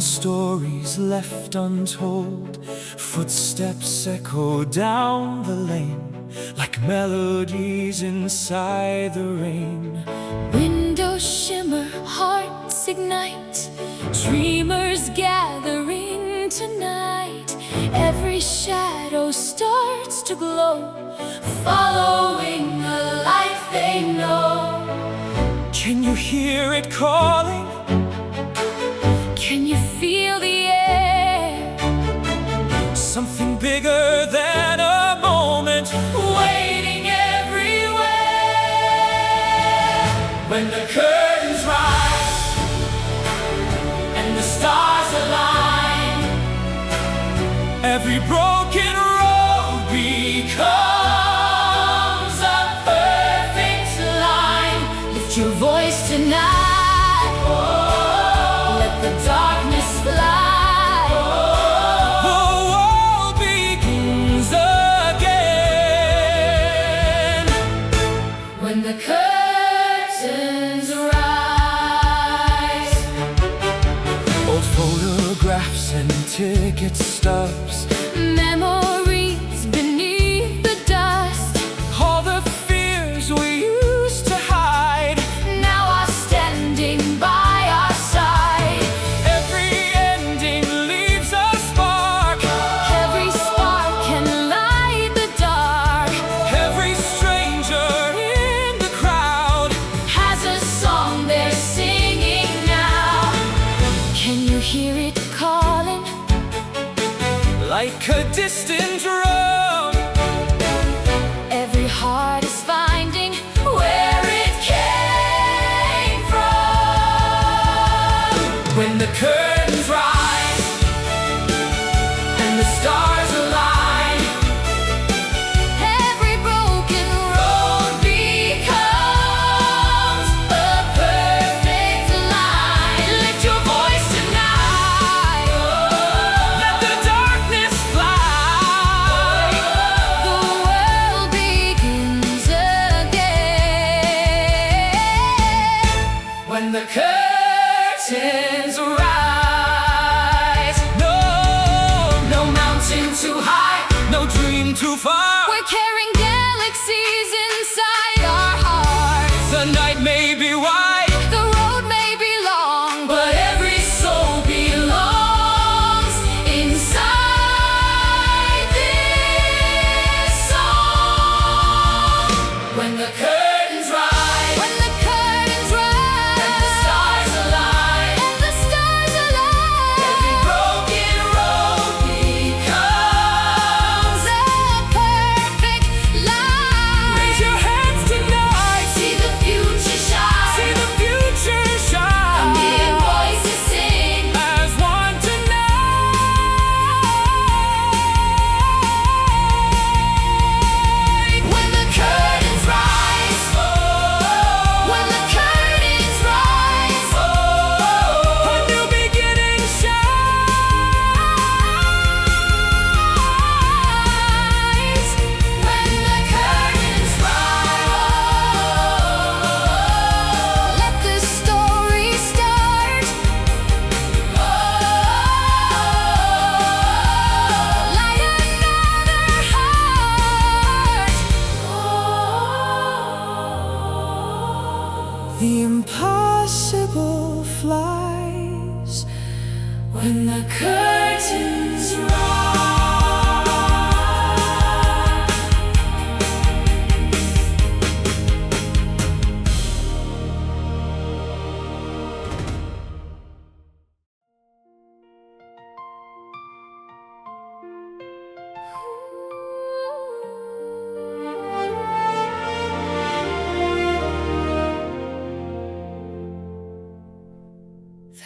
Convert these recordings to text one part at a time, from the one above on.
stories left untold. Footsteps echo down the lane like melodies inside the rain. Windows shimmer, hearts ignite, dreamers gathering tonight. Every shadow starts to glow, following a light they know. Can you hear it calling? Can you feel the air? Something bigger than a moment, Waiting everywhere. when the curtains rise and the stars align. Every broken road becomes a perfect line. Lift your voice tonight. Let the darkness fly. The world begins again When the curtains rise. Old photographs and ticket stubs, Memories beneath the dust, all the fears we used to hide, now are standing by our side. every ending leaves a spark. Every spark can light the dark. Every stranger in the crowd Has a song they're singing now. Can you hear it calling? like a distant drum. Every heart is finding where it came from. When the curtains rise and the stars align, Every broken road becomes a perfect line. Lift your voice tonight. let the darkness fly. The world begins again When the curtains rise, no, no mountain too high, no dream too far. We're carrying galaxies inside our hearts. The night may be wide, The road may be long, but every soul belongs inside this song. when the curtains rise When the curtains rise and the stars align, and the stars align, every broken road becomes a perfect line. raise your hands tonight, See the future shine. see the future shine. Million voices sing. As one tonight. When the curtains rise, when the curtains rise, A new beginning shines. when the curtains rise, let the story start. Light another heart. The impossible flies when the curtains rise.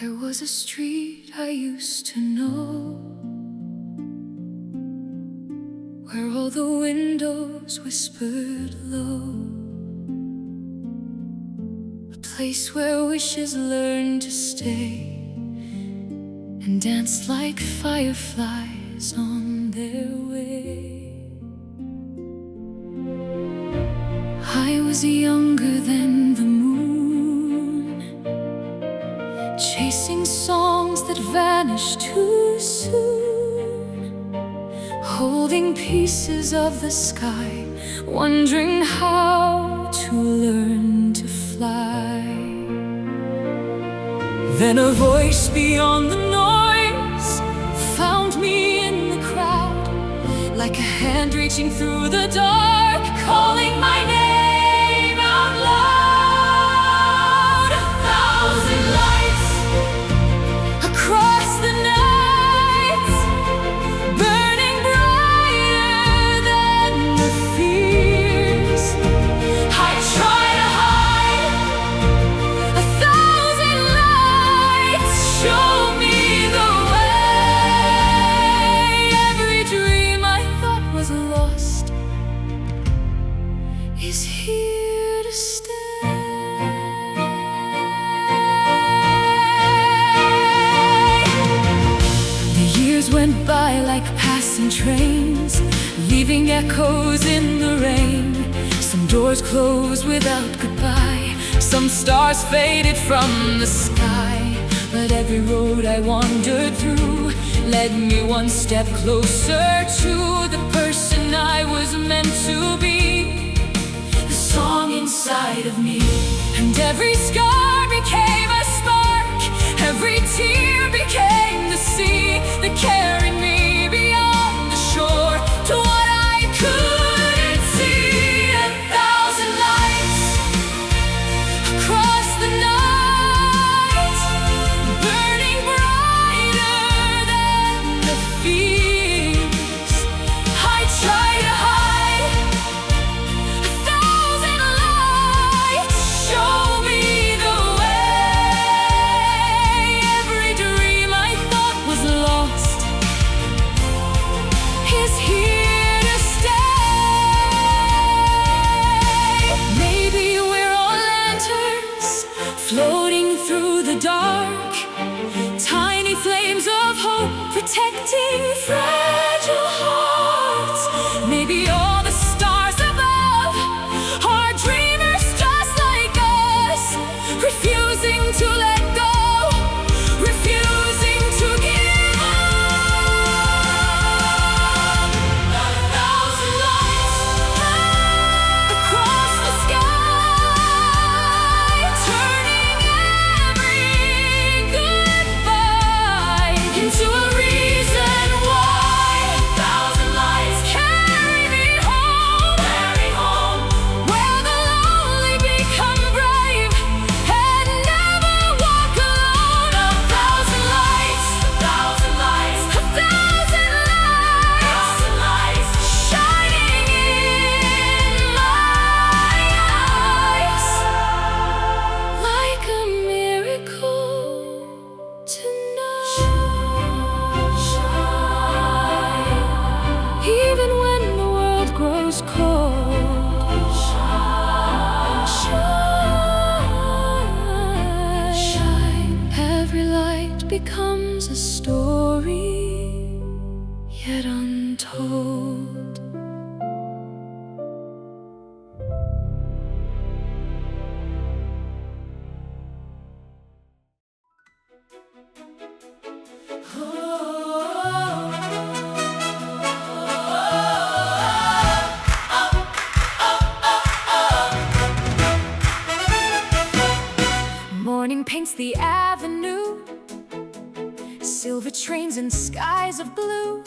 There was a street I used to know, where all the windows whispered low, a place where wishes learned to stay and danced like fireflies on their way. I was younger than the moon, chasing songs that vanished vanish too soon, holding pieces of the sky, wondering how to learn to fly. Then a voice beyond the noise Found me in the crowd, like a hand reaching through the dark, calling my name out loud. 1,000 lights across the night, burning brighter than the fears I try to hide. 1,000 lights show me the way. Every dream I thought was lost is here to stay. The years went by like passing trains, leaving echoes in the rain. Some doors closed without goodbye, some stars faded from the sky. But every road I wandered through led me one step closer to the person I was meant to be, the song inside of me. And every scar became a spark, every tear became the sea that carried me beyond the shore to what I couldn't see. 1,000 lights across the night, burning brighter than the fears I try to hide. 1,000 lights show me the way. Every dream I thought was lost is here to stay. Maybe we're all lanterns floating through the dark, tiny flames of hope protecting fragile hearts. Maybe all the stars above are dreamers just like us, refusing to let go, refusing to give up. 1,000 lights across the sky, turning every goodbye into a reason why. 1,000 lights carry me home, where the lonely become brave and never walk alone. 1,000 lights, 1,000 lights, 1,000 lights, shining in my eyes like a miracle tonight. Even when the world grows cold, shine. Every light becomes a story yet untold. Morning paints the avenue, silver trains and skies of blue,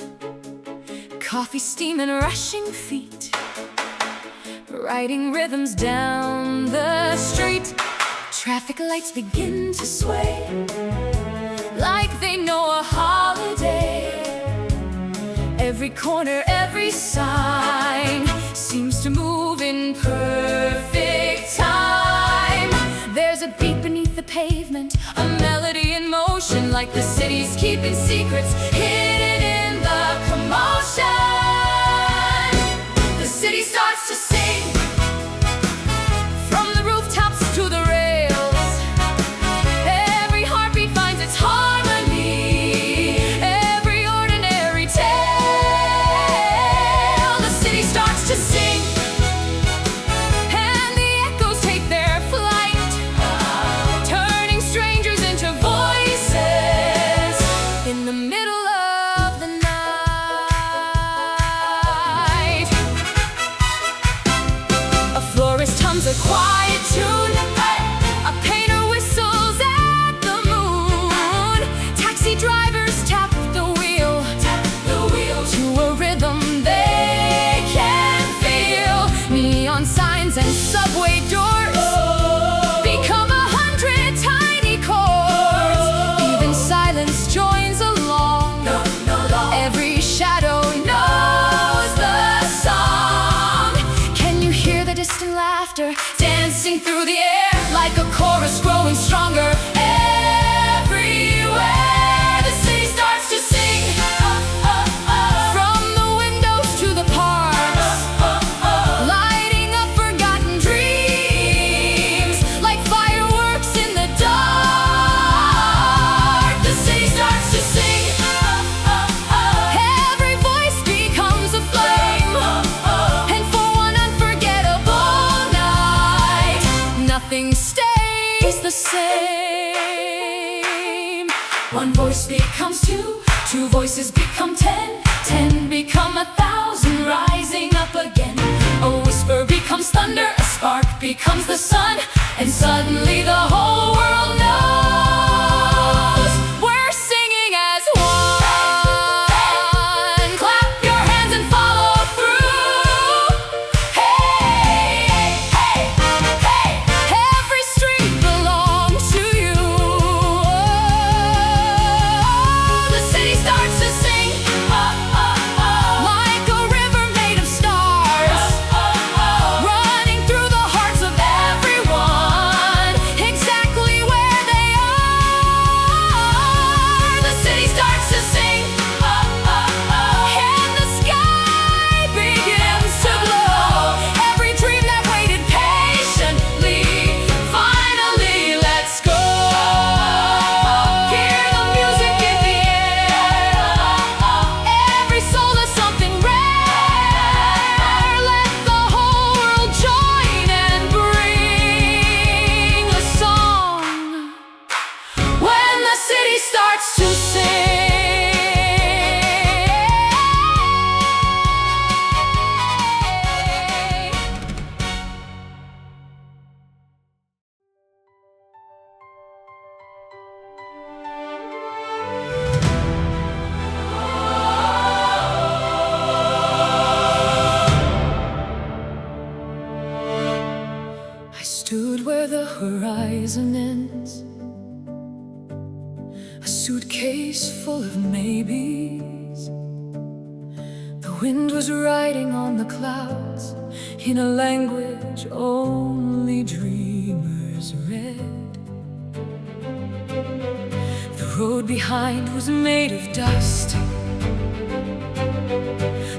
coffee steam and rushing feet, riding rhythms down the street. Traffic lights begin to sway like they know a holiday. Every corner, every sign seems to move in perfect time. There's a beat beneath the pavement, a melody in motion, like the city's keeping secrets hidden in the commotion. The city starts to sing, from the rooftops to the rails. Every heartbeat finds its harmony, every ordinary tale. The city starts to sing, and the echoes take their flight, turning strangers into voices in becomes a quiet tune. A painter whistles at the moon. Taxi drivers tap the wheel to a rhythm they can feel. Neon signs and subway doors become 100 tiny chords. Even silence joins along. Every shadow knows the song. Can you hear the distant laughter dancing through the air like a chorus growing stronger? Everywhere the city starts to sing. From the windows to the parks, lighting up forgotten dreams like fireworks in the dark. The city starts to sing. Every voice becomes a flame, and for one unforgettable night, nothing stays the same. One voice becomes two, two voices become 10, 10 become 1,000, rising up again. A whisper becomes thunder, a spark becomes the sun, and suddenly the whole world knows we're singing as one. Clap your hands and follow through. Hey, hey, hey, every street belongs to you. The city starts to sing like a river made of stars, running through the hearts of everyone, exactly where they are. The city starts to sing, and the sky begins to glow. Every dream that waited patiently, finally lets go. Hear the music in the air. Every soul is something rare. Let the whole world join and bring the song when the city starts to sing. I stood where the horizon ends, a suitcase full of maybes. The wind was riding on the clouds in a language only dreamers read. The road behind was made of dust.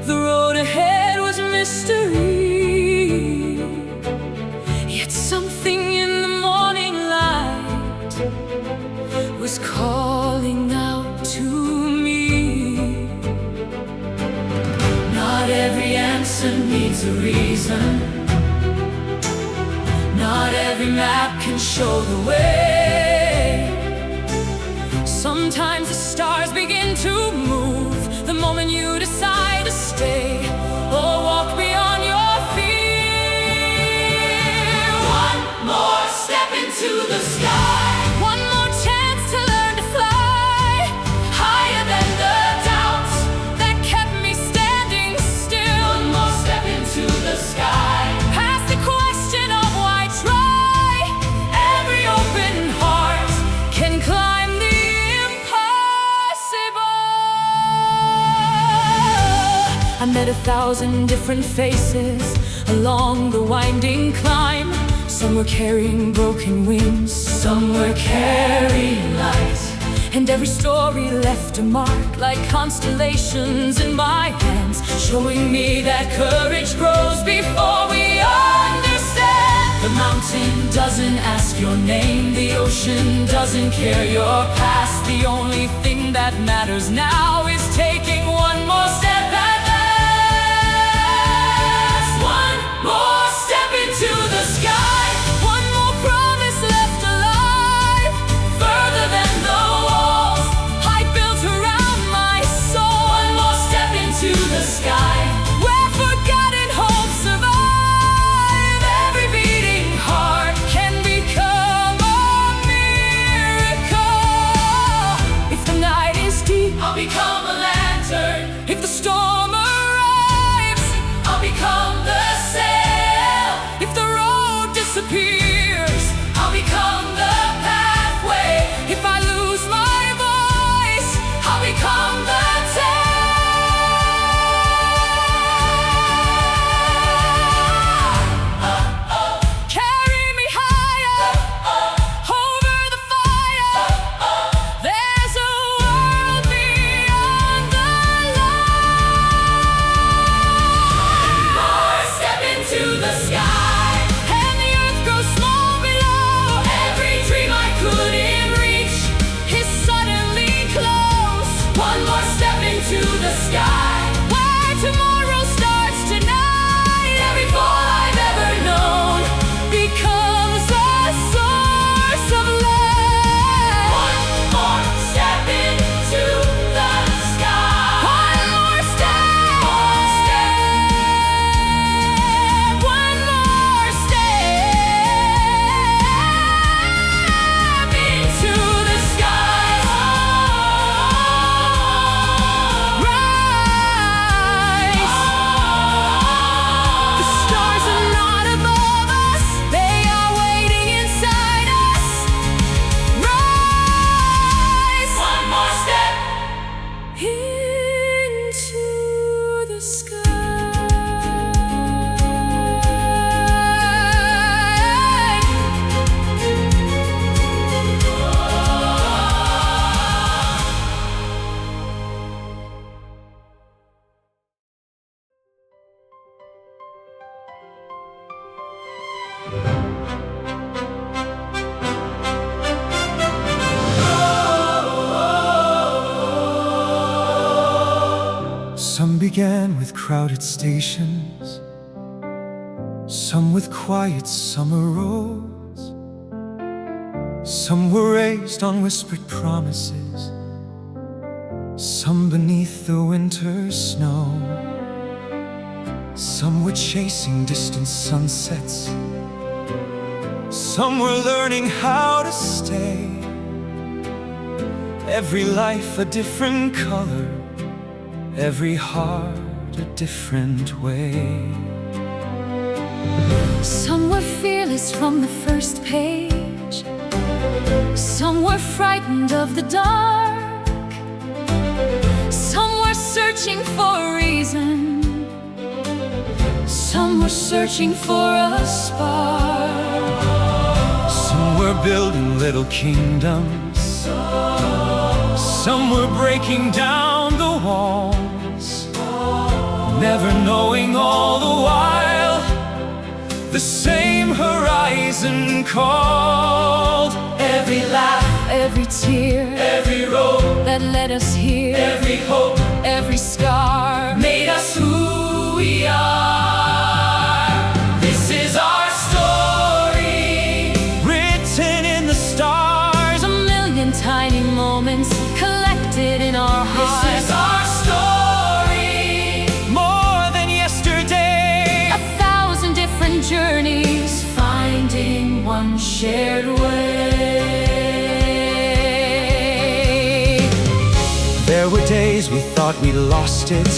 The road ahead was mystery. Yet something in the morning light was calling out to me. Not every answer needs a reason. Not every map can show the way. Sometimes the stars begin to move the moment you decide to stay or walk beyond your fear. One more step into the sky. One more chance to learn to fly higher than the doubts that kept me standing still. One more step into the sky. Past the question of why try. Every open heart can climb the impossible. I met 1,000 different faces along the winding climb. Some were carrying broken wings, some were carrying light. And every story left a mark like constellations in my hands, showing me that courage grows before we understand. The mountain doesn't ask your name, the ocean doesn't care your past. The only thing that matters now is taking one more step at last. One more step into the sky. One more promise left alive, further than the walls I built around my soul. One more step into the sky, where forgotten hopes survive. Every beating storm arrives, I'll become the sail. If the road disappears, I'll become the pathway. If I lose my voice, I'll become the tale. Carry me higher over the fire. There's a world beyond the line. Step into the sky, and the earth grows small below. Every dream I couldn't reach is suddenly close. One more step into the sky, where tomorrow starts tonight. Every fall I've ever known becomes a source of light. One more step into the sky. One more step. One more step into the sky. Rise. The stars are not above us, they are waiting inside us. Rise. One more step into the sky. Some began with crowded stations, some with quiet summer roads. Some were raised on whispered promises, some beneath the winter snow. Some were chasing distant sunsets, some were learning how to stay. Every life a different color, every heart a different way. Some were fearless from the first page, some were frightened of the dark, some were searching for a reason, some were searching for a spark. Some were building little kingdoms, some were breaking down the walls, never knowing all the while the same horizon called. Every laugh, Every tear every road, that led us here, every hope every scar made us who we are. This is our story, written in the stars. a million tiny moments collected in our This hearts. is our story, more than yesterday. 1,000 different journeys, finding one shared way. There were days we thought we lost it.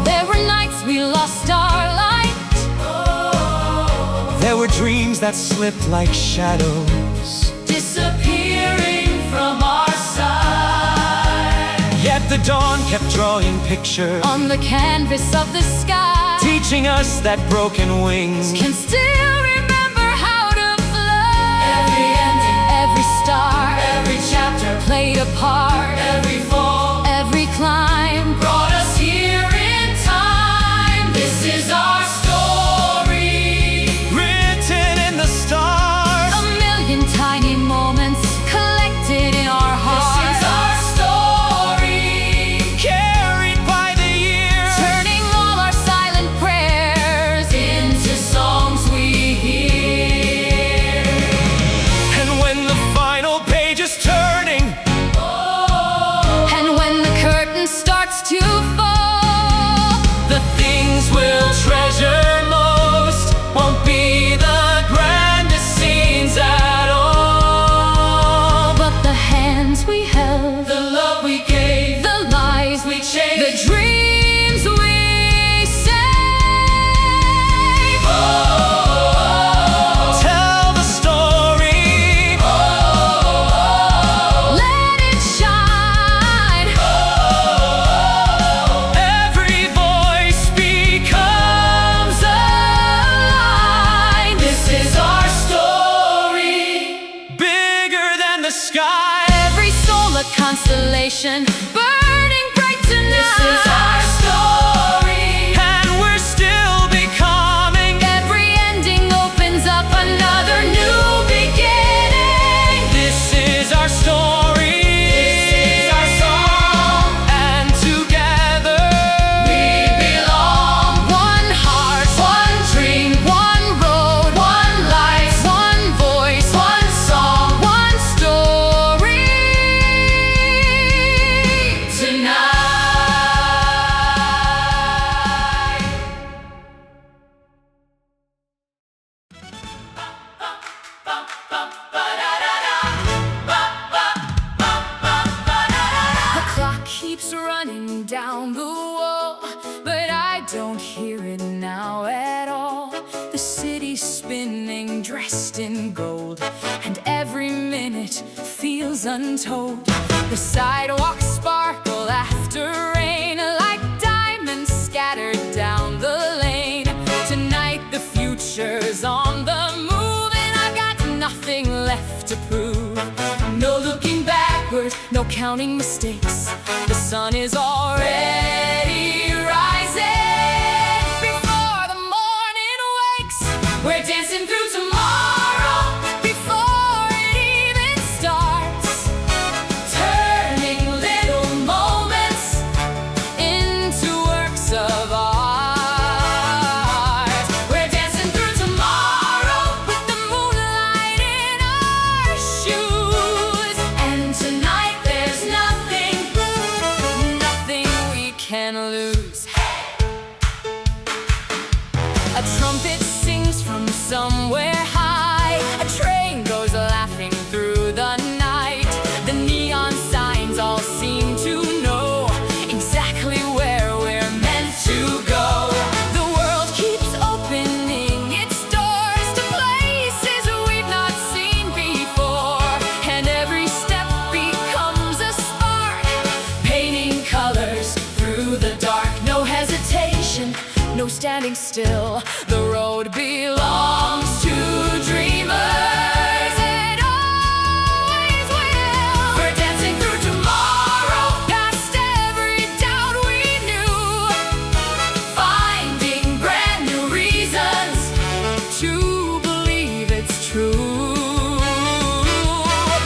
There were nights we lost our light. There were dreams that slipped like shadows, Disappearing from our sight. yet the dawn kept drawing pictures, On the canvas of the sky, teaching us that broken wings can still remember how to fly. Every ending, every star, every chapter, played a part. every fall Every climb brought us here in time. This is our story, written in the stars. a million tiny moments collected in our This hearts. is our story, carried by the years, Turning all our silent prayers into songs we hear. And when the final page is turning, And when the curtain starts to fall, the things we'll treasure most won't be the grandest scenes at all, but the hands we held, the love we gave, the lives we changed, the dreams we say. Tell the story. Let it shine. Every voice becomes a line. This is our story, bigger than the sky. Every soul a constellation, burning bright tonight. This is our story, and we're still becoming. Every ending opens up another new beginning. This is our story. This is our song, and together we belong. One heart, one dream, one road, one life, one voice, one song, one story. Tonight. The clock keeps running down the wall, but I don't hear it now at all. The city's spinning, dressed in gold, and every minute feels untold. The sidewalks sparkle after rain, like diamonds scattered down the lane. Tonight the future's on the move, and I've got nothing left to prove. No looking backwards, no counting mistakes. The sun is already rising before the morning wakes. We're dancing through tomorrow before it even starts, turning little moments into works of art. We're dancing through tomorrow with the moonlight in our shoes. And tonight there's nothing we can lose. A trumpet sings from somewhere high. A train goes laughing through the night. The neon signs all seem to know exactly where we're meant to go. The world keeps opening its doors to places we've not seen before, and every step becomes a spark, painting colors through the dark. No hesitation, no standing still. The road belongs to dreamers. It always will. We're dancing through tomorrow, past every doubt we knew, finding brand new reasons to believe it's true.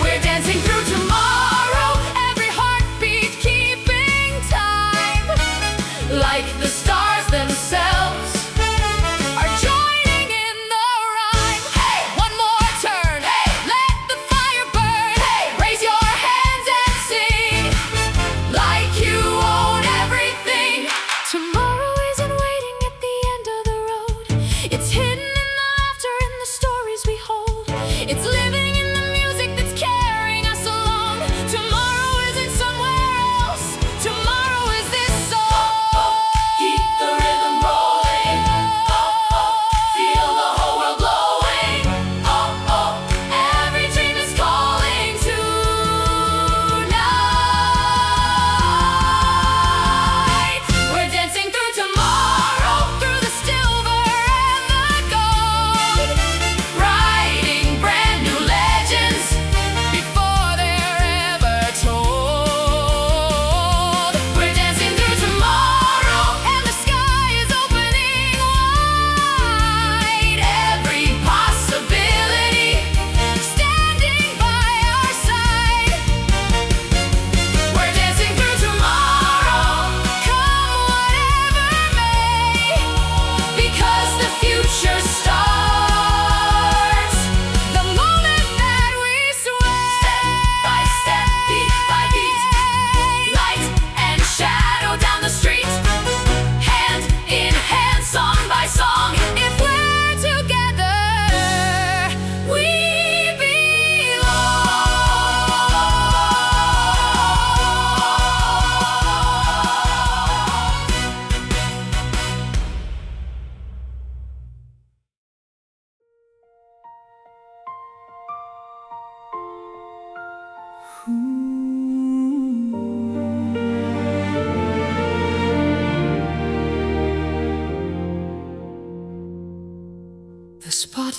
We're dancing through tomorrow, every heartbeat keeping time, like the stars themselves are joining in the rhyme. Hey, one more turn. Hey, let the fire burn. Hey, raise your hands and sing like you own everything. Tomorrow isn't waiting at the end of the road. It's hidden in the laughter and the stories we hold. It's living in the music that's carrying us along. Tomorrow isn't somewhere else. Tomorrow is this song. Keep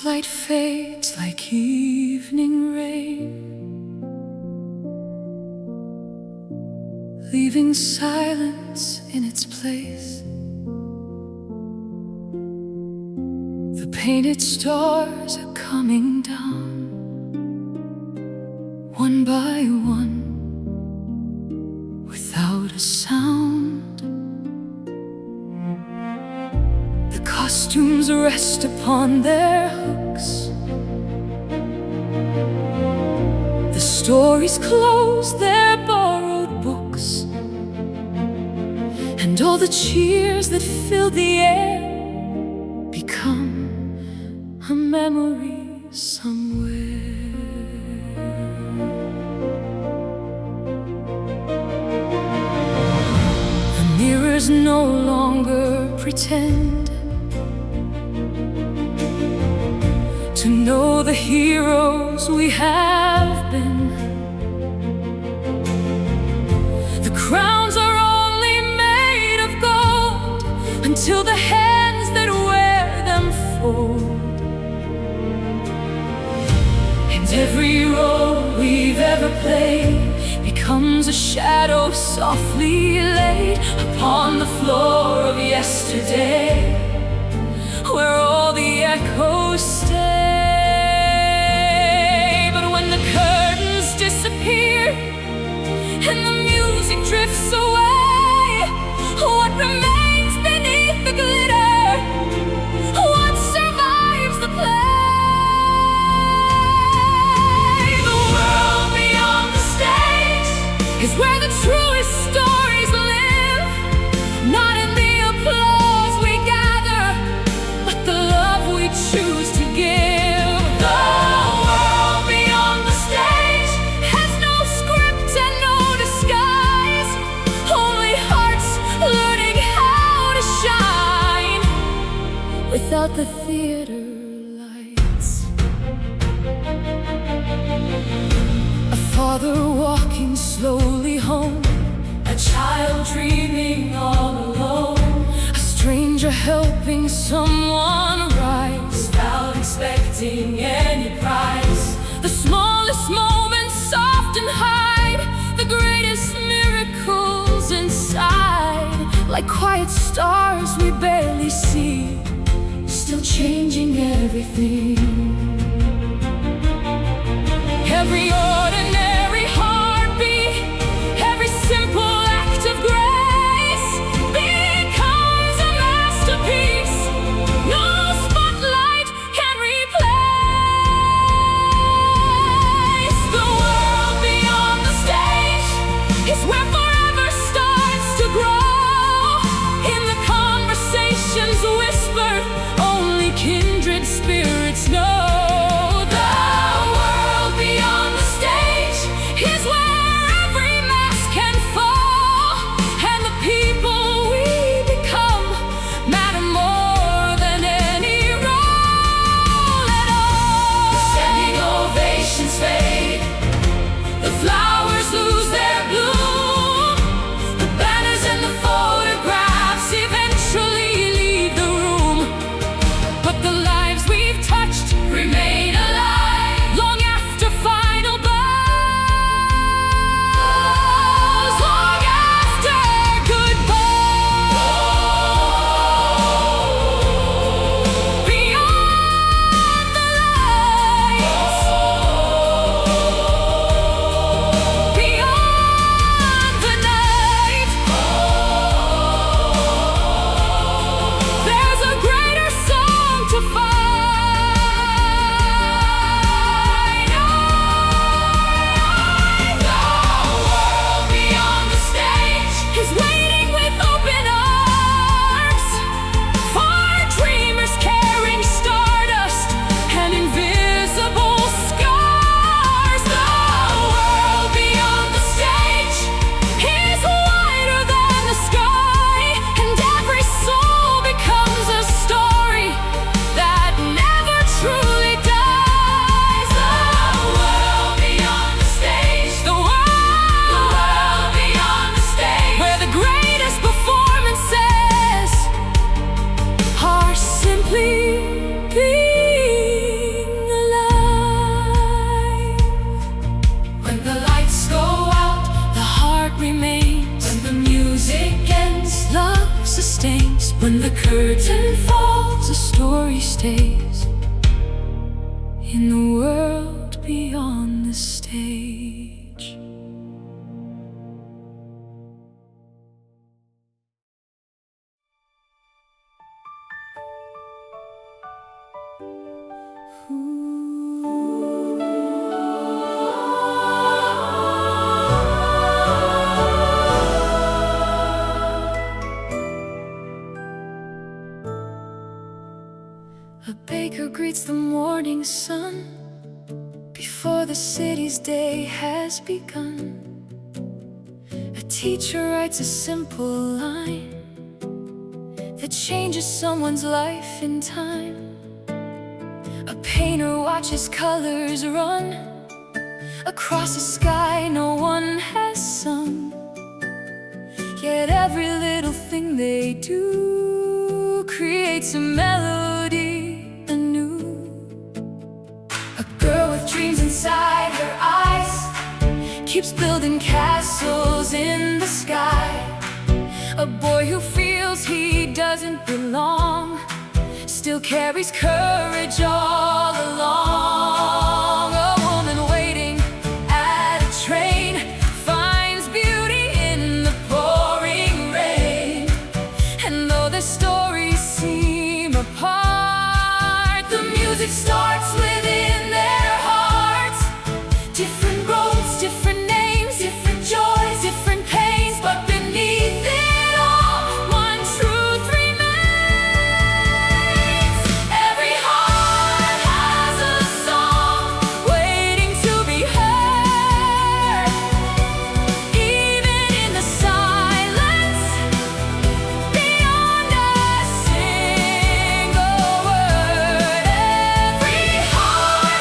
light fades like evening rain, leaving silence in its place. The painted stars are coming down, one by one, without a sound. The costumes rest upon their hooks, the stories close their borrowed books, and all the cheers that filled the air become a memory somewhere. The mirrors no longer pretend to know the heroes we have been. The crowns are only made of gold until the hands that wear them fold. And every role we've ever played becomes a shadow softly laid upon the floor of yesterday, where all the echoes stay. But when the curtains disappear and the music drifts away, what remains beneath the glitter? What survives the play? The world beyond the stage is where the truest stories live, not in the applause we gather, but the love we choose to give. The world beyond the stage has no script and no disguise, only hearts learning how to shine without the theater lights. A father walking slowly home, a child dreaming all alone, a stranger helping someone rise without expecting any prize. The smallest moments often hide the greatest miracles inside, like quiet stars we barely see, still changing everything. Every ordinary heartbeat, every simple act of grace becomes a masterpiece no spotlight can replace. The world beyond the stage is where forever starts to grow, in the conversations whispered only kindred spirits know. When the curtain falls, the story stays in the world beyond the stage. A baker greets the morning sun before the city's day has begun. A teacher writes a simple line that changes someone's life in time. A painter watches colors run across a sky no one has sung. Yet every little thing they do creates a melody anew. A girl with dreams inside her eyes keeps building castles in the sky. A boy who feels he doesn't belong still carries courage all along. A woman waiting at a train finds beauty in the pouring rain. And though the stories seem apart, the music starts within their hearts. Different roads, different names, different joys, different pains, but beneath it all, one truth remains. Every heart has a song waiting to be heard. Even in the silence, beyond a single word. Every heart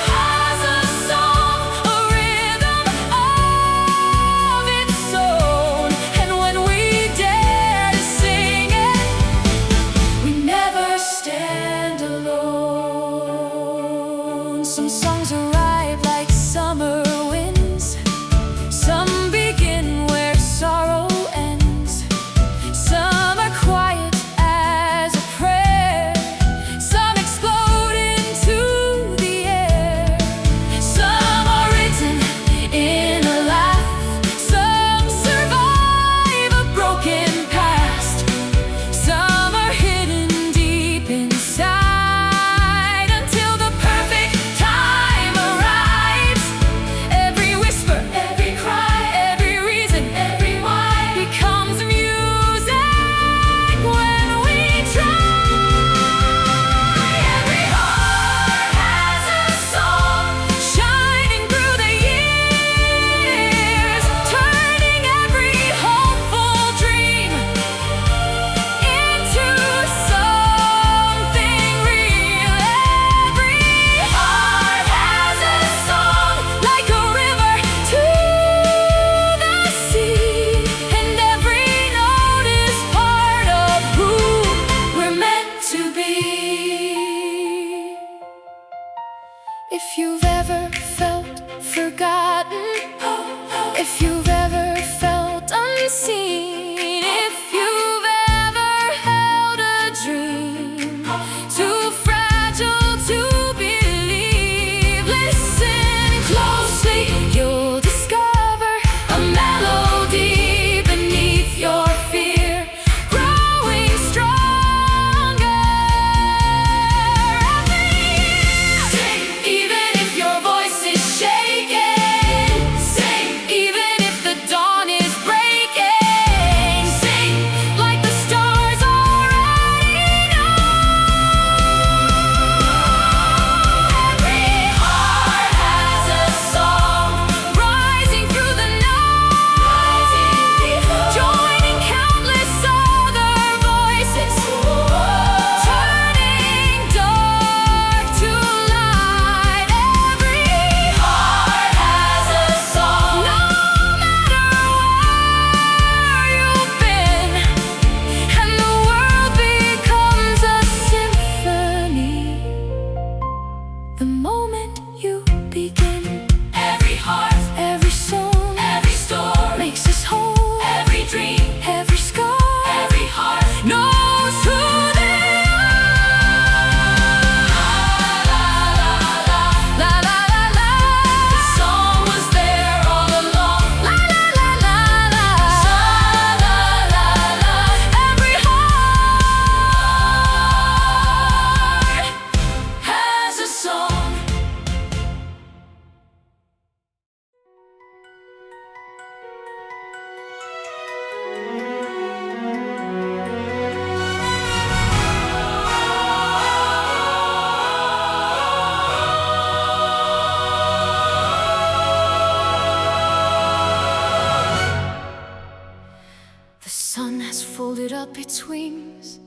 dreams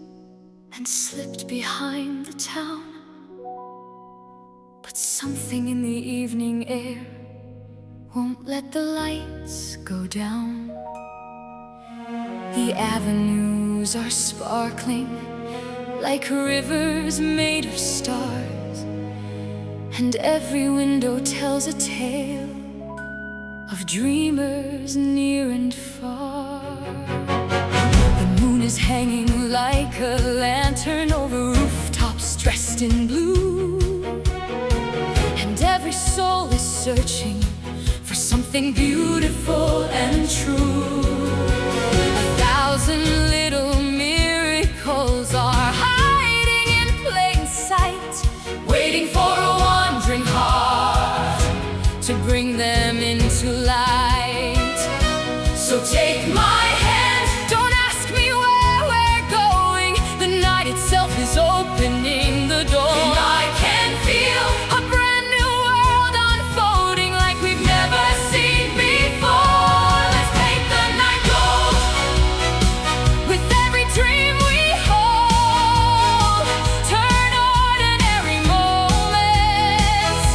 and slipped behind the town. But something in the evening air won't let the lights go down. The avenues are sparkling like rivers made of stars, and every window tells a tale of dreamers near and far. The moon is hanging like a lantern over rooftops dressed in blue, and every soul is searching for something beautiful and true. 1,000 little miracles are hiding in plain sight, waiting for a wandering heart to bring them into light. So take my hand, don't ask me where we're going. The night itself is opening the door, and I can feel a brand new world unfolding like we've never seen before. Let's paint the night gold with every dream we hold. Turn ordinary moments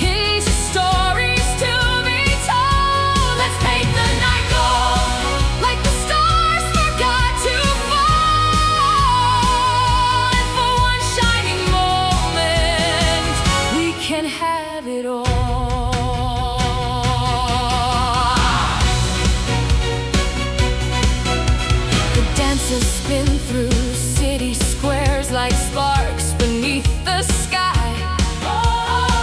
into stories to be told. Let's paint the night gold like the stars forgot to fall. And for one shining moment, we can have it all. The dancers spin through city squares like sparks beneath the sky.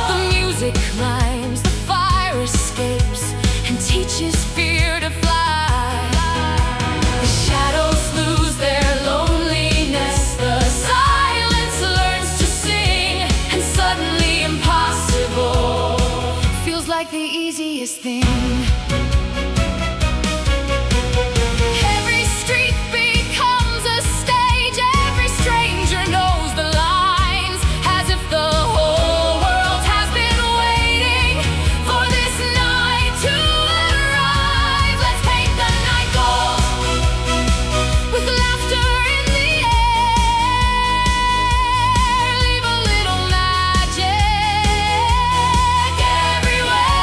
The music climbs, the fire escapes, and teaches fear to fly. The shadows lose their loneliness, the silence learns to sing, and suddenly impossible feels like the easiest thing. Every street becomes a stage, every stranger knows the lines, as if the whole world has been waiting for this night to arrive. Let's paint the night gold with laughter in the air. Leave a little magic everywhere.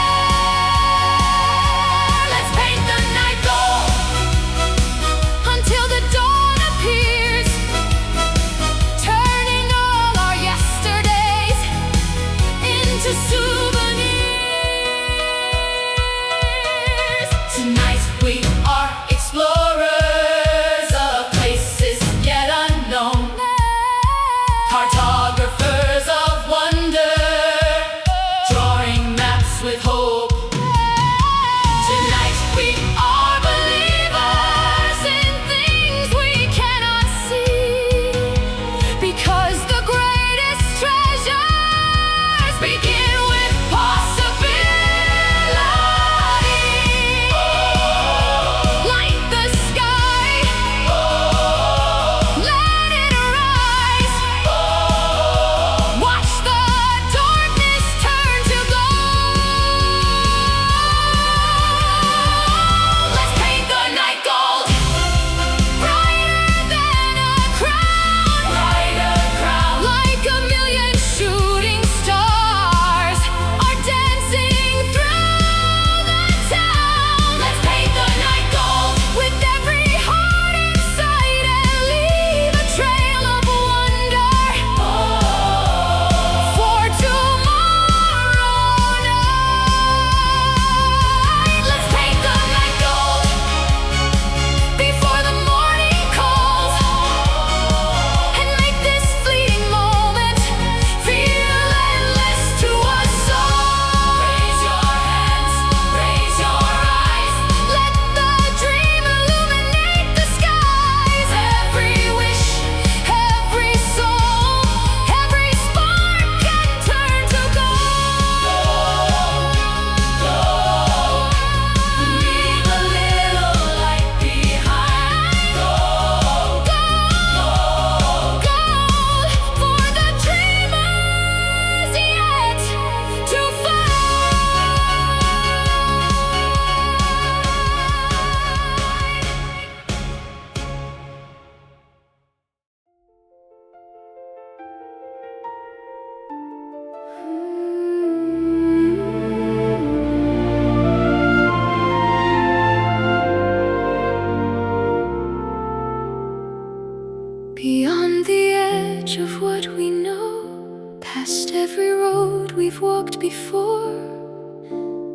Beyond the edge of what we know, past every road we've walked before,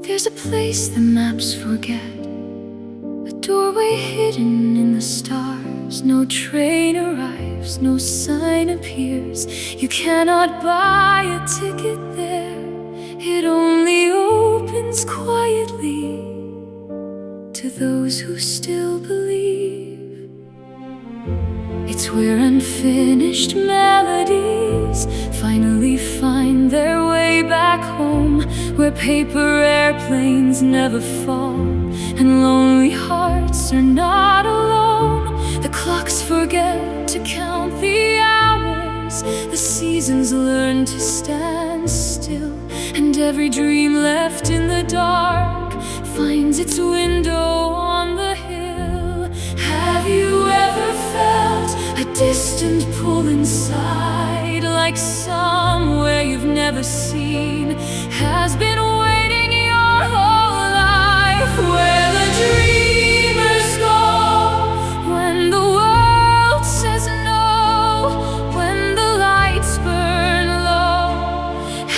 there's a place the maps forget, a doorway hidden in the stars. No train arrives, no sign appears. You cannot buy a ticket there. It only opens quietly to those who still believe. It's where unfinished melodies finally find their way back home, where paper airplanes never fall and lonely hearts are not alone. The clocks forget to count the hours, the seasons learn to stand still, and every dream left in the dark finds its window on the hill. Have you ever felt a distant pull inside, like somewhere you've never seen has been waiting your whole life? Where the dreamers go when the world says no, when the lights burn low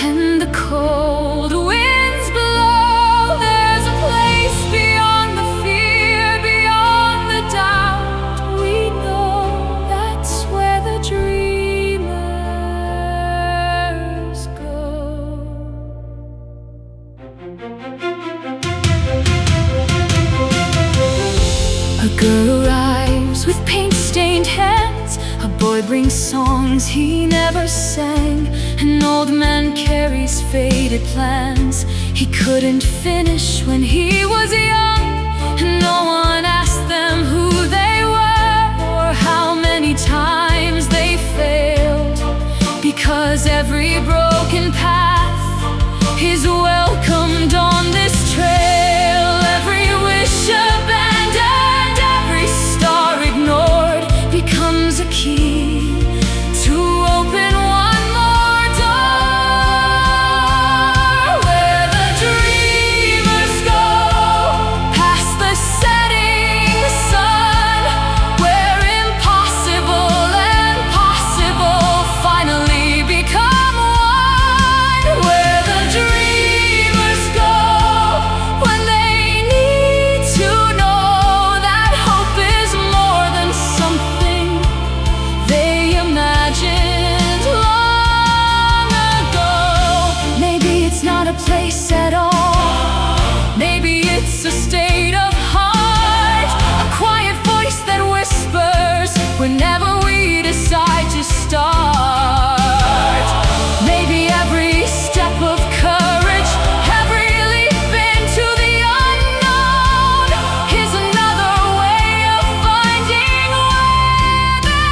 and the cold winds blow. There's a place beyond the fear, beyond the doubt. We know that's where the dreamers go. A girl arrives with paint-stained hands. A boy brings songs he never sang. An old man carries faded plans he couldn't finish when he was young. And no one asked them who they were or how many times they failed, because every broken path is welcomed on this trail. Every wish abandoned, every star ignored becomes a key to open one more door. Where the dreamers go past the setting sun, where impossible and possible finally become one. Where the dreamers go when they need to know that hope is more than something they imagined long ago. Maybe it's not a place at all, maybe it's a state of heart, a quiet voice that whispers whenever we decide to start. Maybe every step of courage, every leap into the unknown is another way of finding where the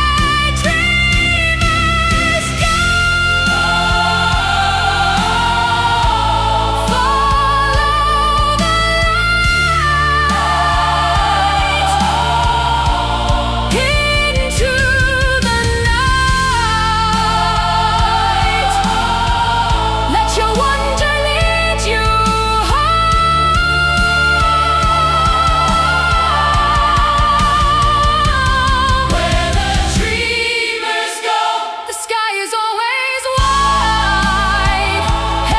dreamers go. Follow the light into the night. Let your wonder lead you home. Where the dreamers go, the sky is always wide.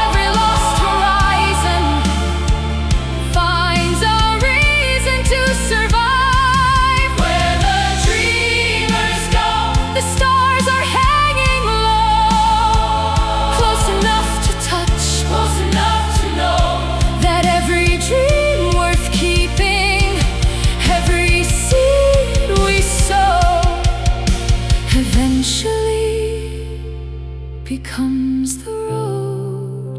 Every lost horizon finds a reason to survive. Where the dreamers go, the stars are hanging low, close enough to touch, close enough to know that every dream worth keeping, every seed we sow, eventually becomes the road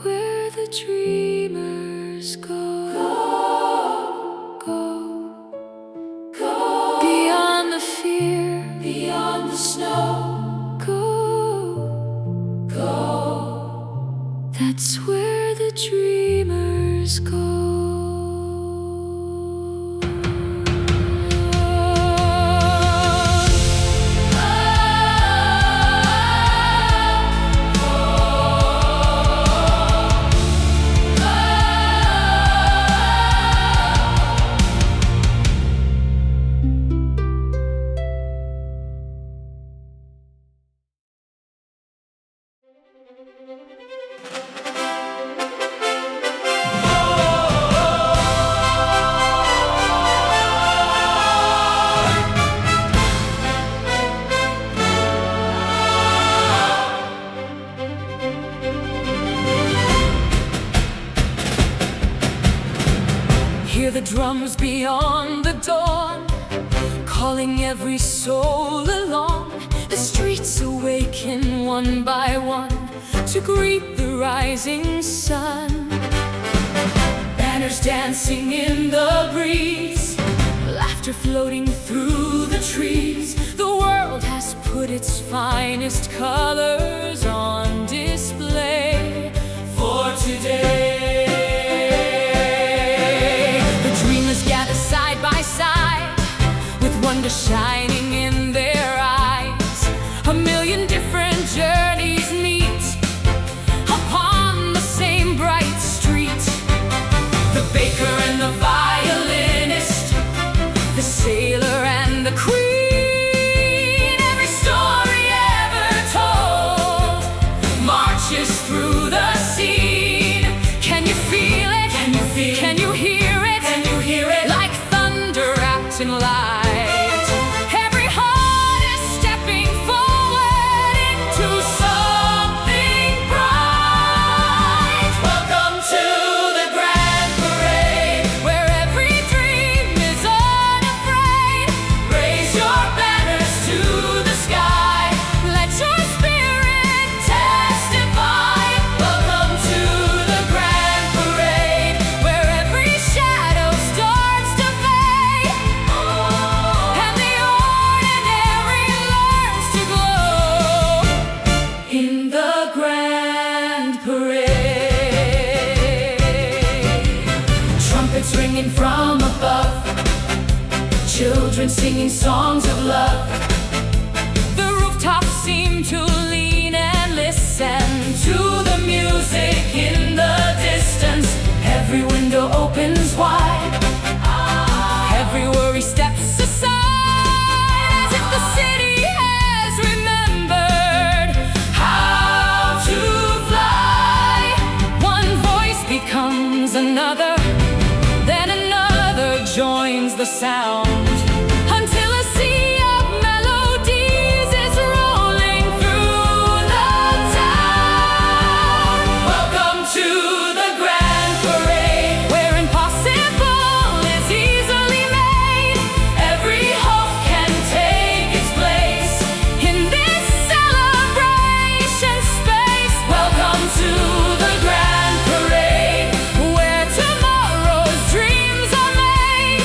where the dreamers go. Beyond the fear, beyond the snow. Go. That's where the dreamers go. drums beyond the dawn, calling every soul along. The streets awaken one by one to greet the rising sun. Banners dancing in the breeze, laughter floating through the trees. The world has put its finest colors on display for today. The dreamers gather side by side, with wonder shining in their eyes. A million different journeys meet upon the same bright street. The baker and the violinist, the sailor and the queen. Every story ever told marches through the scene. Can you feel it? Can you feel it? Can you hear it? Can you hear it? Like thunder wrapped in light. Every heart is stepping forward into something bright. Welcome to the grand parade, where every dream is unafraid. Raise your banners to the sky, let your spirit testify. Welcome to the grand parade, where every shadow starts to fade, and the ordinary learns to glow in the grand parade. Trumpets ringing from above, children singing songs of love. The rooftops seem to lean and listen to the music in the distance. Every window opens wide, every worry steps aside, as if the city has remembered how to fly. One voice becomes another, then another joins the sound, until a sea of melodies is rolling through the town. Welcome to the grand parade, where impossible is easily made. Every hope can take its place in this celebration space. Welcome to the grand parade, where tomorrow's dreams are made.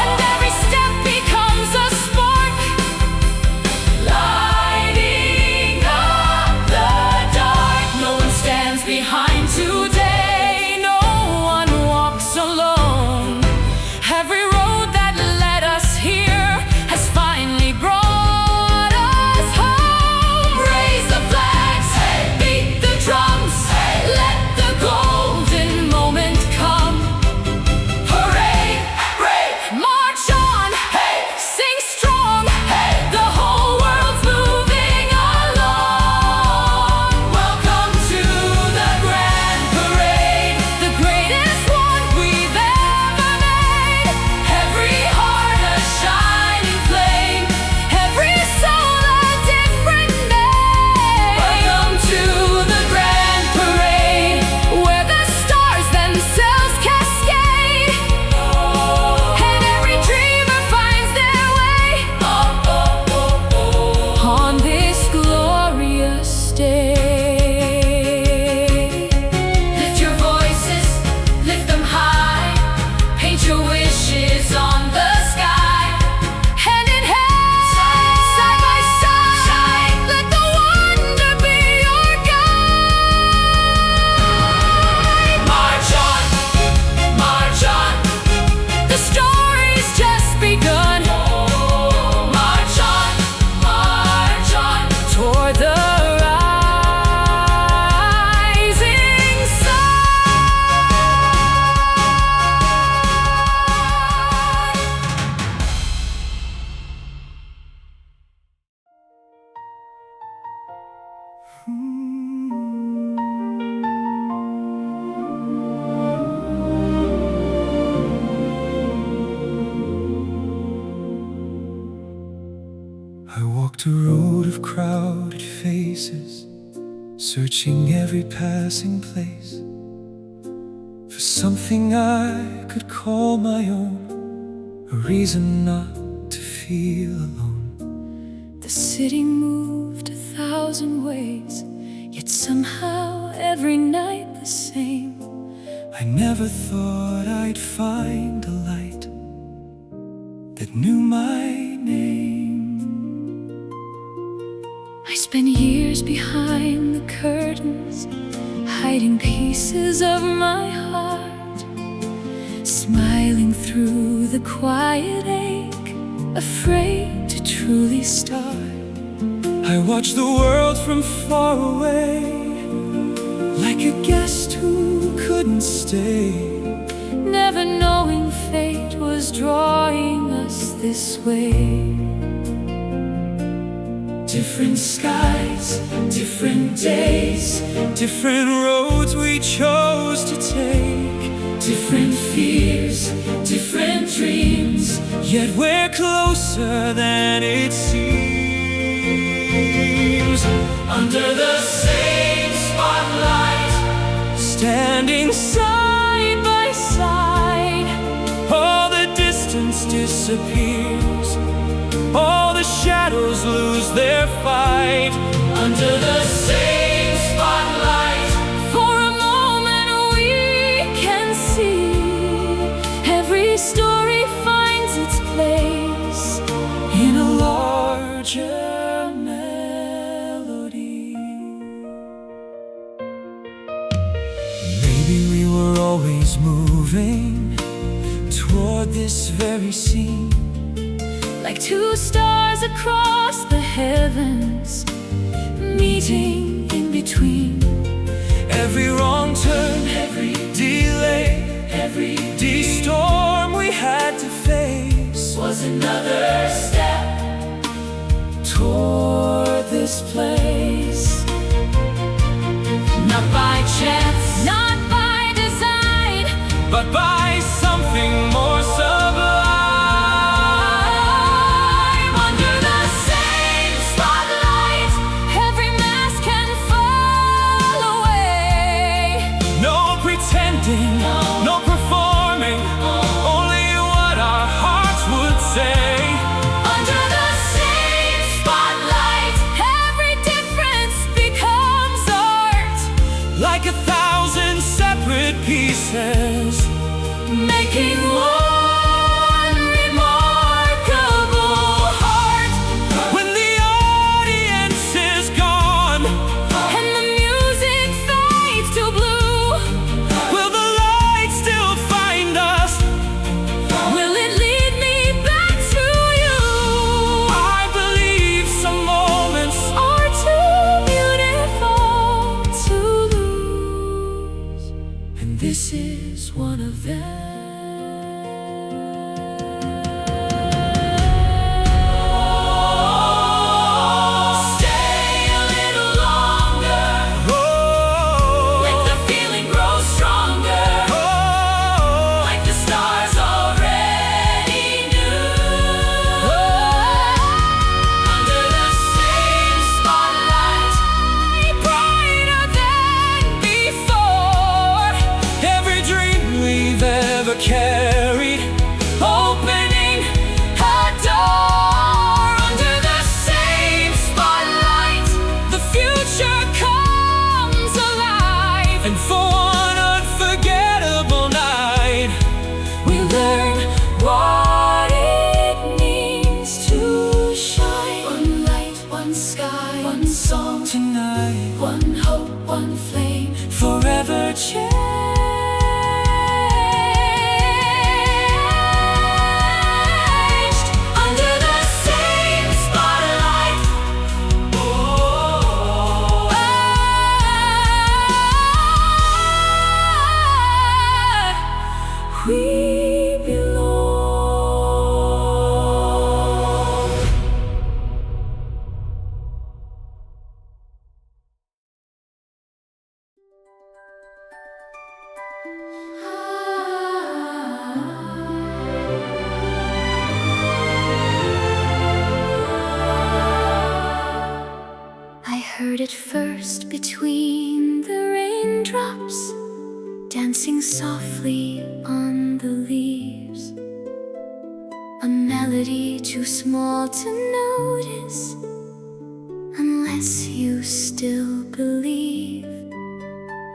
And every step becomes a spark, lighting up the dark. No one stands behind today, no one walks alone. Every road that led us here has finally brought us home. Raise the flags, beat the drums, let the golden moment come. Parade, march on, sing strong, the whole world's moving along. Welcome to the grand parade, the greatest one we've ever made. Every heart a shining flame, every soul a different name. Welcome to the grand parade, where the stars themselves cascade, and every dreamer finds their way on this glorious day. Lift your voices, lift them high, paint your wishes on the sky. Hand in hand, side by side, let the wonder be your guide. March on, the story's just begun. March on, toward the rising sun. I walked a road of crowded faces, searching every passing place for something I could call my own, a reason not to feel alone. The city moved 1,000 ways, yet somehow every night the same. I never thought I'd find a light that knew my name. I spent years behind the curtains, hiding pieces of my heart, smiling through the quiet ache, afraid to truly start. I watched the world from far away, like a guest who couldn't stay, never knowing fate was drawing us this way. different skies, different days, different roads we chose to take, different fears, different dreams, yet we're closer than it seems. Under the same spotlight, standing side by side, all the distance disappears, all the shadows lose their fight. Under the same spotlight, For a moment we can see every story finds its place in a larger melody. Maybe we were always moving toward this very scene, like two stars across the heavens, meeting in between. every wrong turn, every delay, every storm we had to face Was another step toward this place. not by chance, not by design, But by something more sublime. under the same spotlight. Every mask can fall away. No pretending, no performing, only what our hearts would say. Under the same spotlight, every small to notice unless you still believe.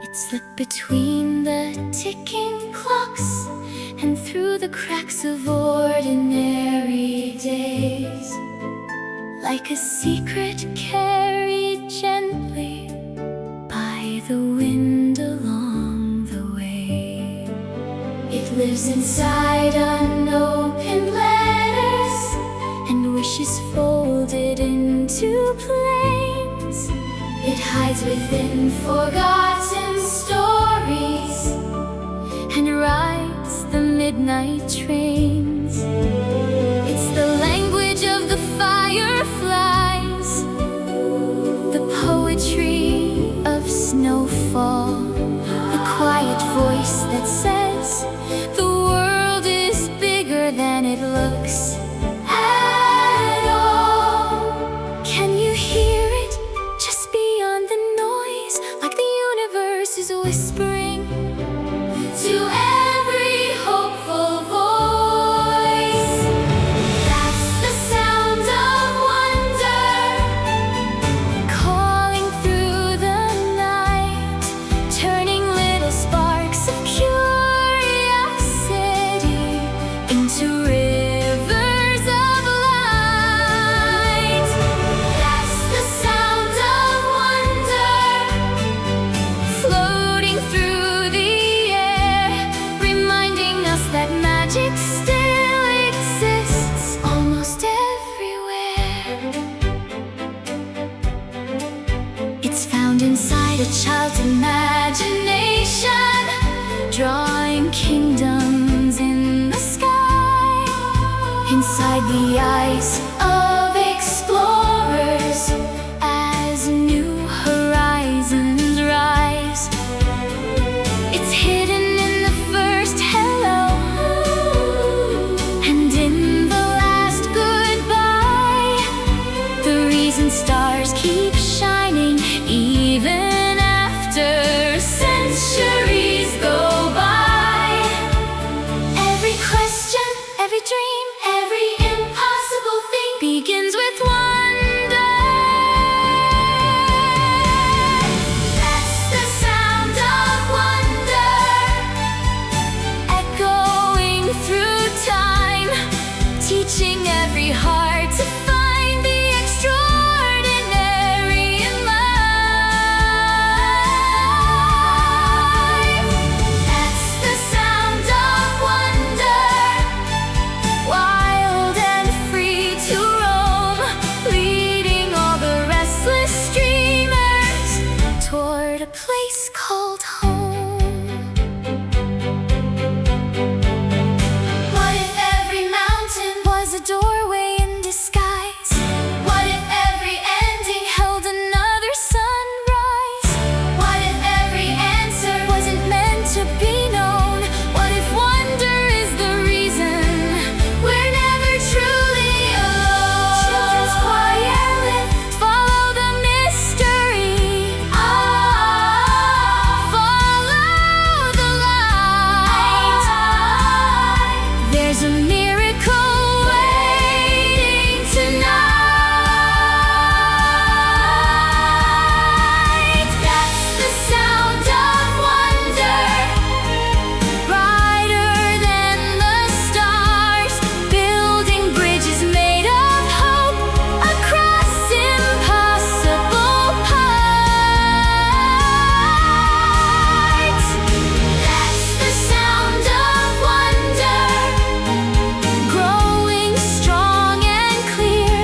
It slipped between the ticking clocks and through the cracks of ordinary days, like a secret carried gently by the wind along the way. It lives inside unopened letters and wishes folded into planes. It hides within forgotten stories and rides the midnight trains. It's the language of the fireflies, the poetry of snowfall, the quiet voice that says the world is bigger than it looks at all. Can you hear it just beyond the noise, like the universe is whispering to every hopeful voice? That's the sound of wonder, calling through the night, turning little sparks of curiosity into rivers of light. That's the sound of wonder, floating through the air, reminding us that magic still exists almost everywhere. It's found inside a child's imagination, drawing kingdoms in the sky, inside the eyes of explorers as new horizons rise. It's hidden in the first hello and in the last goodbye, the reason stars keep shining even after centuries go by. Every question, every dream, every impossible thing begins with wonder. That's the sound of wonder, echoing through time, teaching every heart to find the extraordinary in life. That's the sound of wonder, wild and free to roam, leading all the restless dreamers toward a place called home. What if every mountain was a doorway in disguise? What if every ending held another sunrise? What if every answer wasn't meant to be known? What if wonder is the reason we're never truly alone? Children's choir lift, follow the mystery. Follow the light. There's a miracle waiting tonight. That's the sound of wonder, brighter than the stars, building bridges made of hope across impossible parts. That's the sound of wonder, growing strong and clear,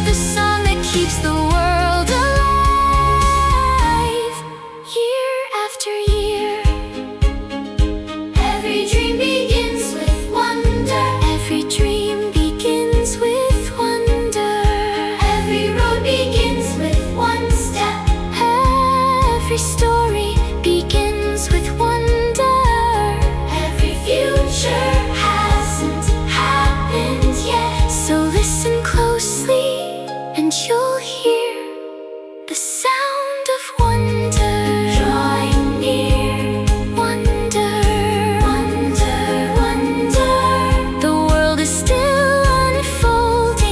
the song that keeps the world alive year after year. Every dream begins with wonder. Every dream begins with wonder. Every road begins with one step. Every story begins with wonder. Every future hasn't happened yet. So listen closely and you'll hear the sound of wonder drawing near. Wonder, wonder, wonder. The world is still unfolding.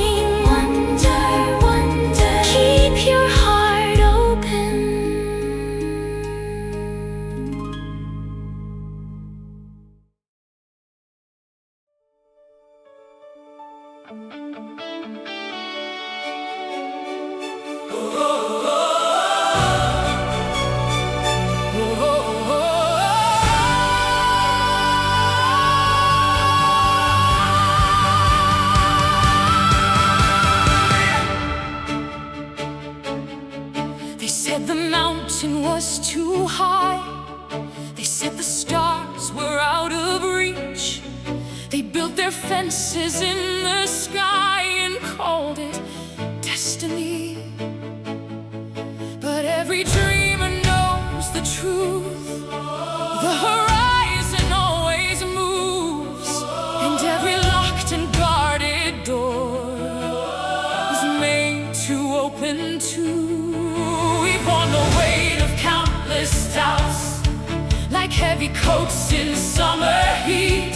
was too high. They said the stars were out of reach. They built their fences in the sky and called it destiny. But every dreamer knows the truth. The horizon always moves, and every locked and guarded door is made to open too. We've worn the weight of countless doubts like heavy coats in summer heat.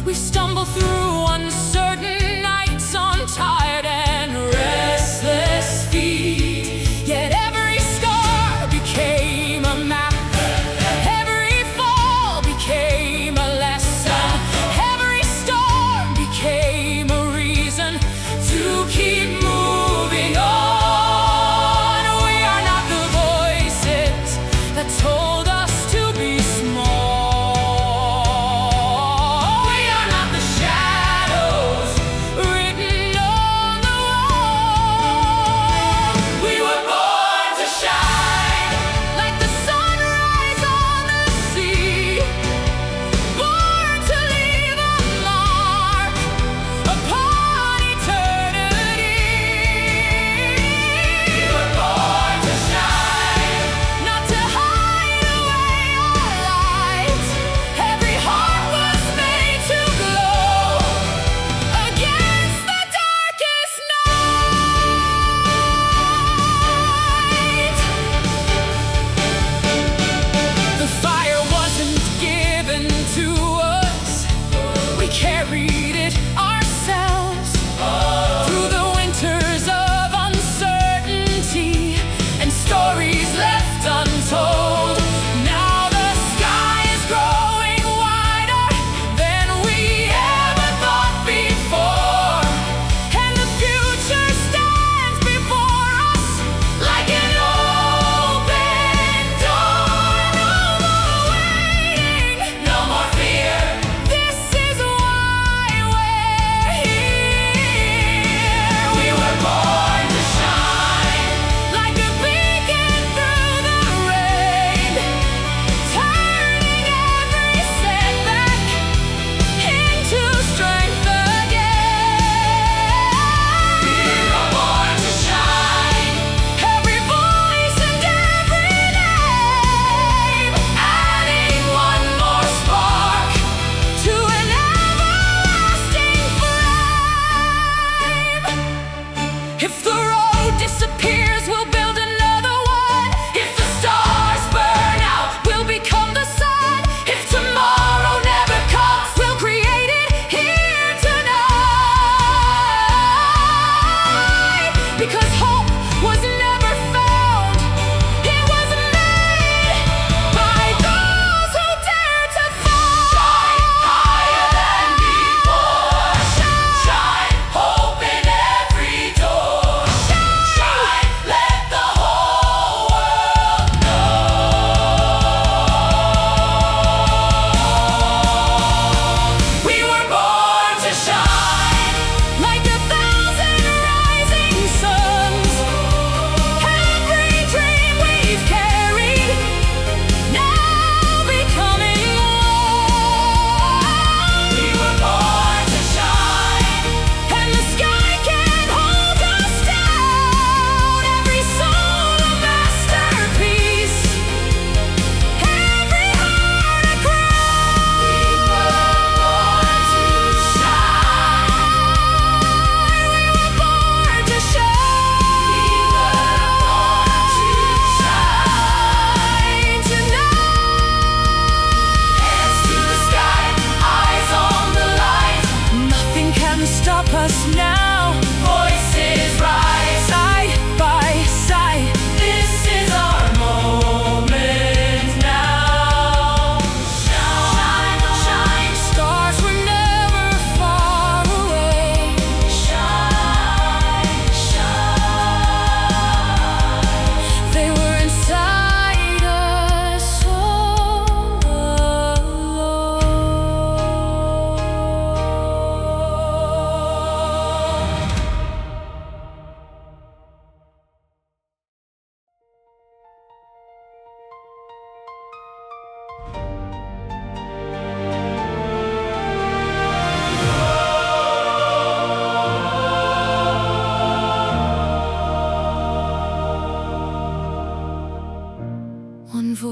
We've stumbled through uncertain nights on tired and restless feet. Yet every scar became a map. Every fall became a lesson. Every storm became a reason to keep moving on. We are not the voices that told us to be small. We are not the shadows written on the wall. We were born to shine like the sunrise on the sea, born to leave a mark upon eternity. We were born to shine, not to hide away our light. Every heart was made to glow against the darkest night. The fire wasn't given to us, we carried it ourselves through the winters of uncertainty and stories left untold. Now the sky is growing wider than we ever thought before, and the future stands before us like an open door. No more waiting, no more fear. This is why we're here. We were born to shine like a beacon through the rain, turning every setback into strength again. We were born to shine, every voice and every name, adding one more spark to an everlasting flame. If the road disappears, we'll build another one. If the stars burn out, we'll become the sun. If tomorrow never comes, we'll create it here tonight. Because hope was never found, it was made by those who dare to fall. Shine higher than before. Shine hope in every door.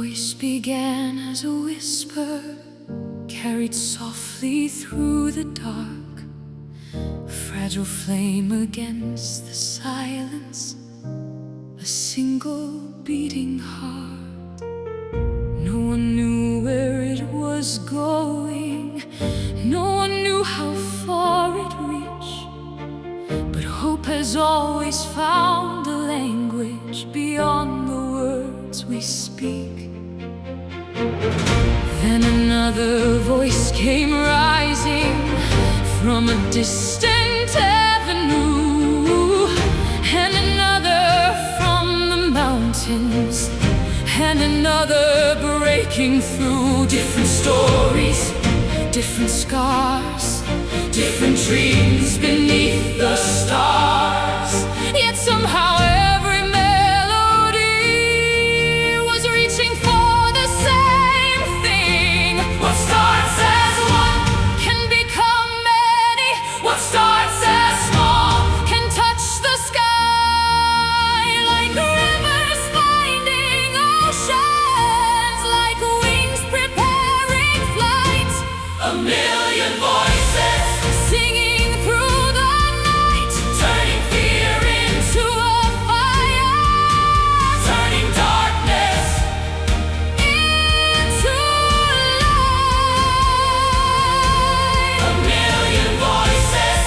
voice began as a whisper, carried softly through the dark, a fragile flame against the silence, a single beating heart. No one knew where it was going, no one knew how far it reached, but hope has always found a language beyond the words we speak. Then another voice came rising from a distant avenue, and another from the mountains, and another breaking through. Different stories, different scars, different dreams beneath the stars. Yet somehow every melody was reaching for the same thing. What starts as one Can become many. What starts as small Can touch the sky like rivers finding oceans, like wings preparing flight. A million voices Singing through the night, turning fear to a fire, turning darkness into light. A million voices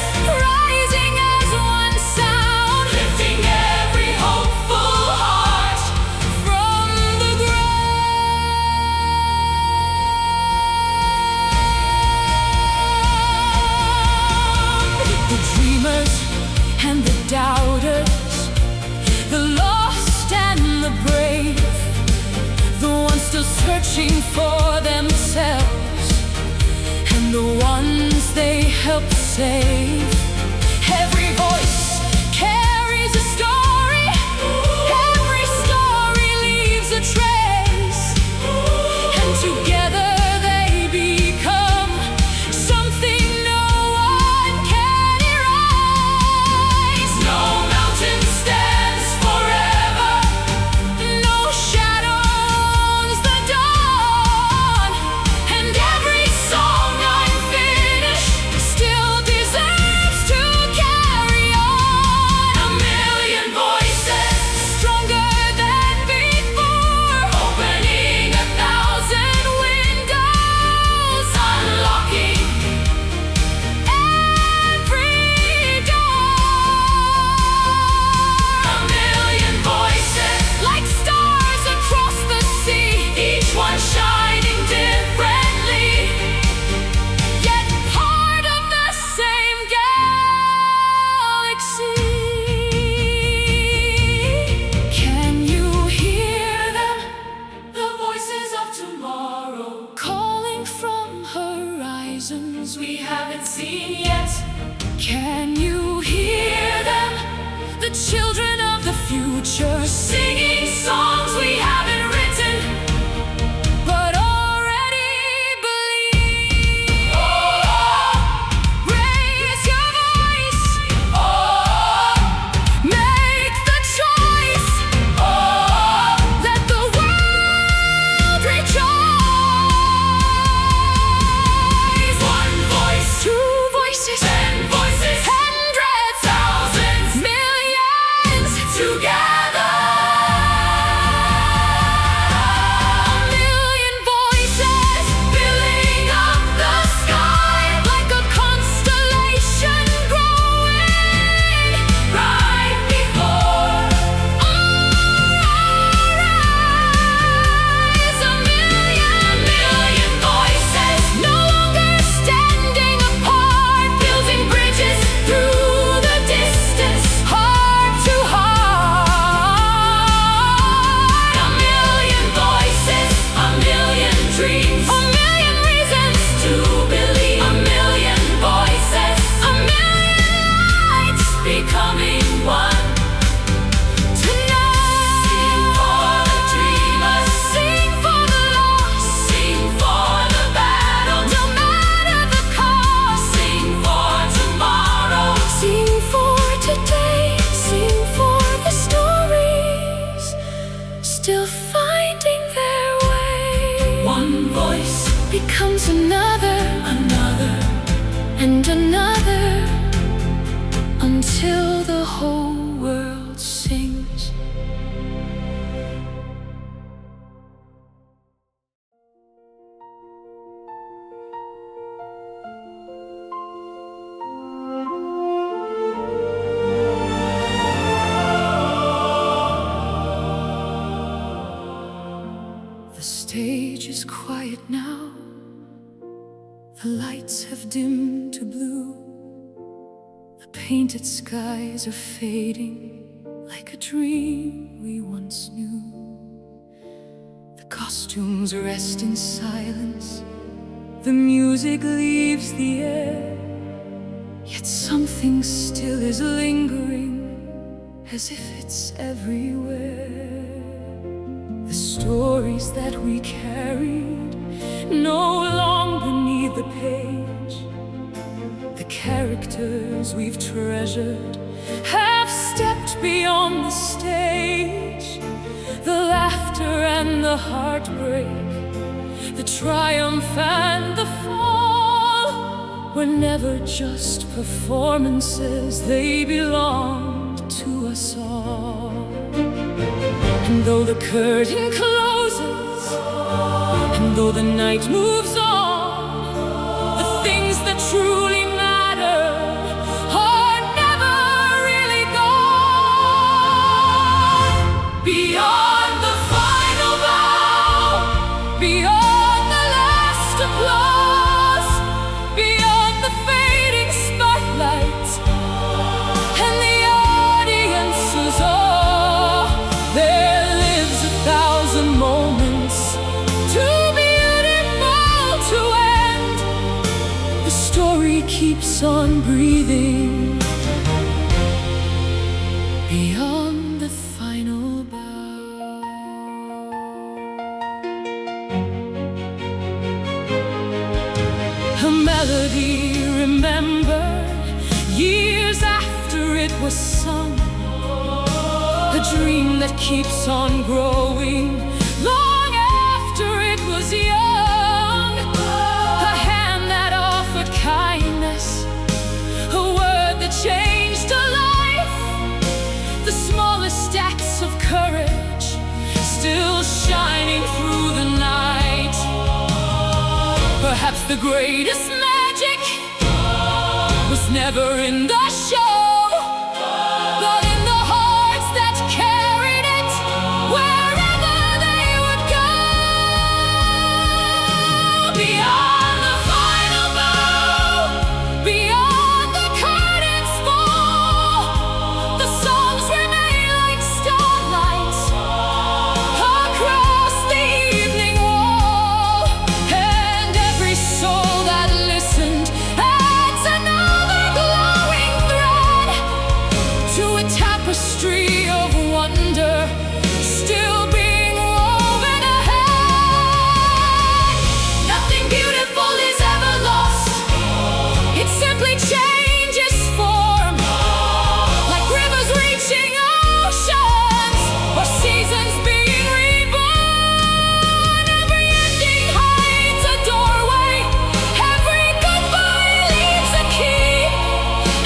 Rising as one sound lifting every hopeful heart. from the ground. The dreamers and the doubters, the lost and the brave, the ones still searching for themselves, and the ones they helped save. Every voice carries a story, every story leaves a trace, and together they become something no one can erase. No mountain stands forever. No shadow owns the dawn, and every song unfinished still deserves to carry on. A million voices Stronger than before, opening 1,000 windows, unlocking every door. a million voices, Like stars across the sea, each one shining differently. yet part of the same galaxy. Can you hear them? The voices of tomorrow Calling from horizons we haven't seen yet. Can you hear them? The children of the future Singing songs we haven't written. but already believe. Oh, Raise your voice, oh, make the choice, oh, let the world rejoice. one voice, Two voices, 10 voices, hundreds, thousands millions, together. till the whole world sings. The stage is quiet now. The lights have dimmed to blue. The painted skies are fading like a dream we once knew. The costumes rest in silence. The music leaves the air. Yet something still is lingering, as if it's everywhere. The stories that we carried no longer need the page. The characters we've treasured have stepped beyond the stage. The laughter and the heartbreak, the triumph and the fall were never just performances, they belonged to us all. And though the curtain closes, and though the night moves on, the things that truly matter are never really gone. Beyond the final bow, beyond the last applause, beyond the fading spotlight and the audience's awe, there lives 1,000 moments too beautiful to end. The story keeps on breathing beyond the final bow. A melody remembered years after it was sung. A dream that keeps on growing long after it was young. A hand that offered kindness, a word that changed a life. The smallest acts of courage still shining through the night. Perhaps the greatest magic was never in the show, but in the hearts that carried it wherever they would go. Beyond the final bow, beyond the curtain's fall, the songs remain like starlight across the evening wall. And every soul that listened adds another glowing thread to a tapestry of wonder still being woven ahead. Nothing beautiful is ever lost, it simply changes form, like rivers reaching oceans or seasons being reborn. Every ending hides a doorway, every goodbye leaves a key,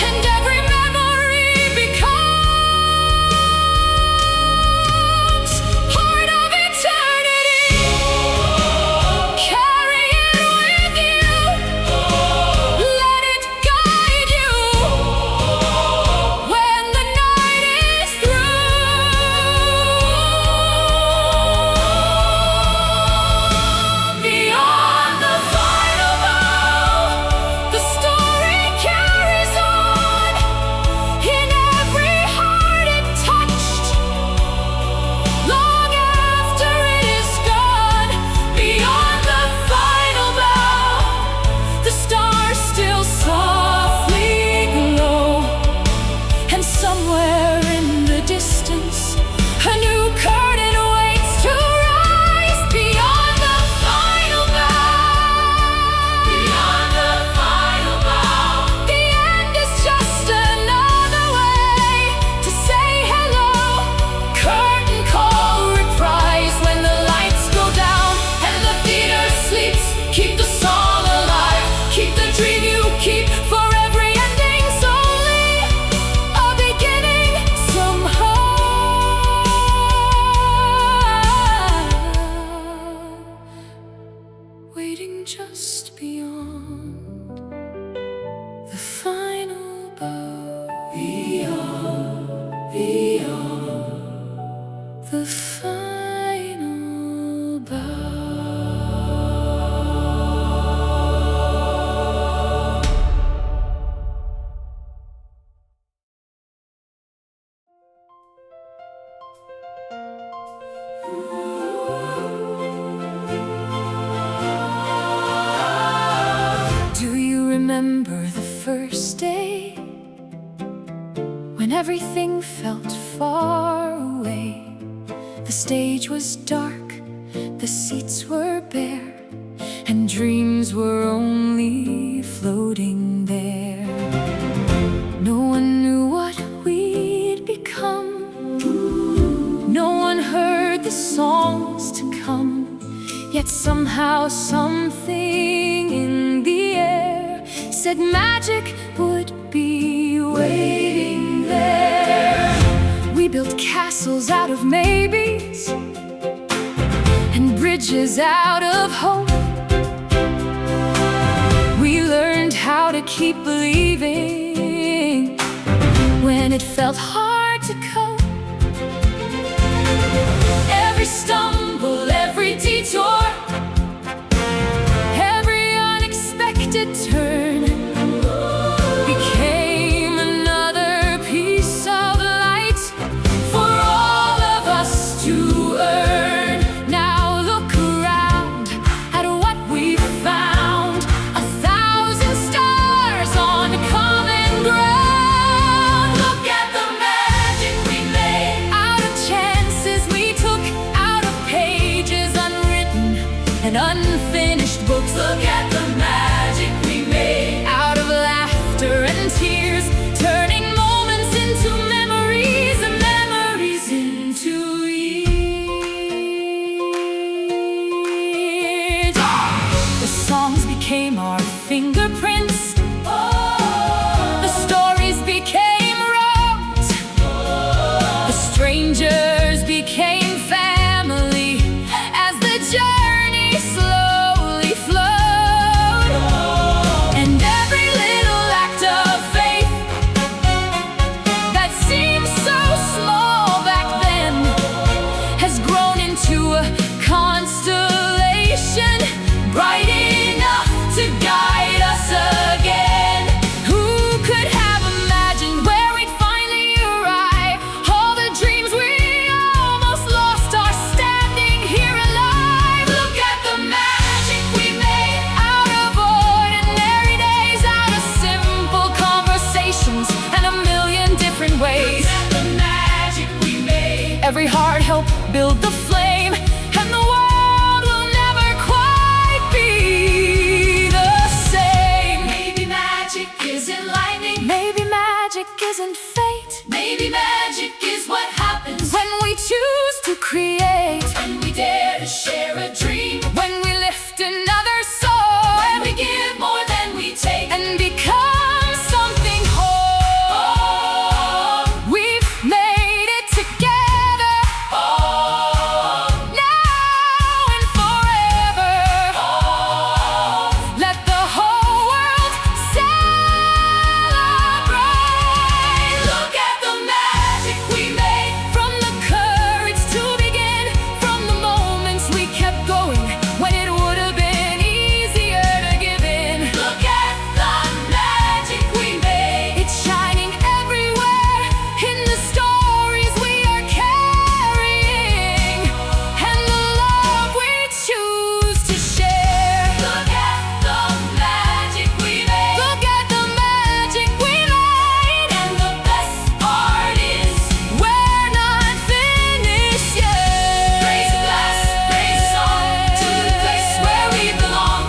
and every memory becomes part of eternity. Carry it with you, let it guide you when the night is through. Beyond the final bow, the story carries on in every heart it touched, long after it is gone. Beyond the final bow, the stars still softly glow, and somewhere in the distance a new curtain waits to rise. Beyond the final bow, beyond the final bow, the end is just another way to say hello. Curtain call reprise when the lights go down and the theater sleeps. Keep the song alive, keep the dream you keep, for every ending's only a when everything felt far away. The stage was dark, the seats were bare, and dreams were only floating there. No one knew what we'd become. No one heard the songs to come. Yet somehow something in the air said magic would be waiting there. We built castles out of maybes and bridges out of hope. We learned how to keep believing when it felt hard to cope. Every stumble, every detour, every unexpected turn became another piece of light for all of us to earn. Now look around at what we found, 1,000 stars on common ground. Look at the magic we made out of chances we took, out of pages unwritten and unfinished books. Look at the magic we made out of laughter and tears, turning moments into memories and memories into years. The songs became our fingerprints. The stories became roads. The strangers became family as the journey slowly flowed. And every little act of faith that seemed so small back then has grown into a constellation bright enough to guide us again. Who could have imagined where we'd finally arrive? All the dreams we almost lost are standing here alive. Look at the magic we made out of ordinary days, out of simple conversations and a million different ways. Look at the magic we made. Every heart helped build the flame, and the world will never quite be the same. Maybe magic isn't lightning. Maybe magic isn't fate. Maybe magic is what happens when we choose to create. When we dare to share a dream. When we lift another soul. When we give more than we take and become something whole. We've made it together. Now and forever. Let the whole world celebrate. Look at the magic we made. From the courage to begin, from the moments we kept going when it would have been easier to give in. Look at the magic we made. It's shining everywhere in the stories we are carrying and the love we choose to share. Look at the magic we made. Look at the magic we made. And the best part is we're not finished yet. Raise a glass, raise a song to the place where we belong.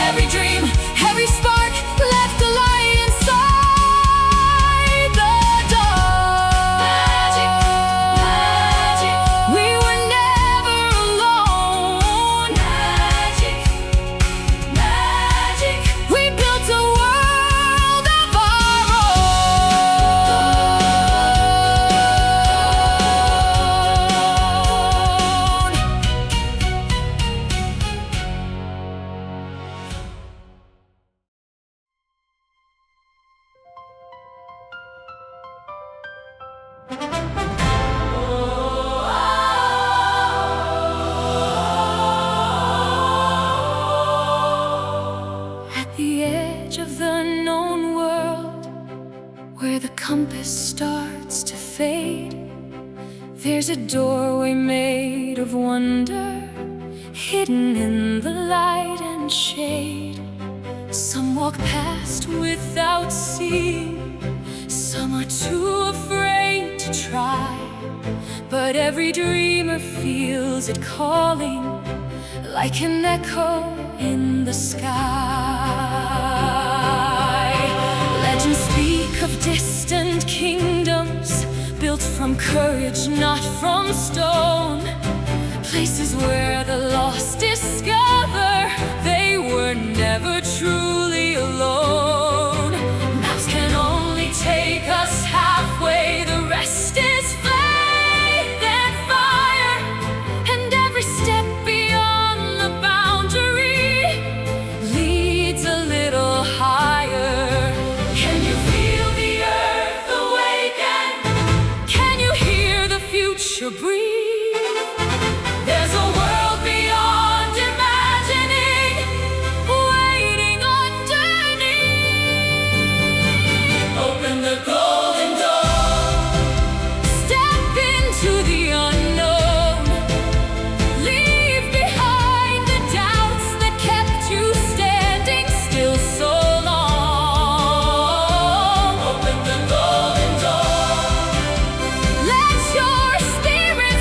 Every dream, every spark left a light inside the dark. Magic, magic, we were never alone. Magic, magic, we built a world of our own. At the edge of the known world, where the compass starts to fade, there's a doorway made of wonder, hidden in the light and shade. Some walk past without seeing, Some are too afraid to try, but every dreamer feels it calling like an echo in the sky. Legends speak of distant kingdoms built from courage, not from stone. Places where the lost discover they were never truly alone. Maps can only take us halfway, the rest is faith and fire. And every step beyond the boundary leads a little higher. Can you feel the earth awaken? Can you hear the future breathe? There's a world beyond imagining, waiting underneath. Open the golden door, step into the unknown. Leave behind the doubts that kept you standing still so long. Open the golden door, let your spirit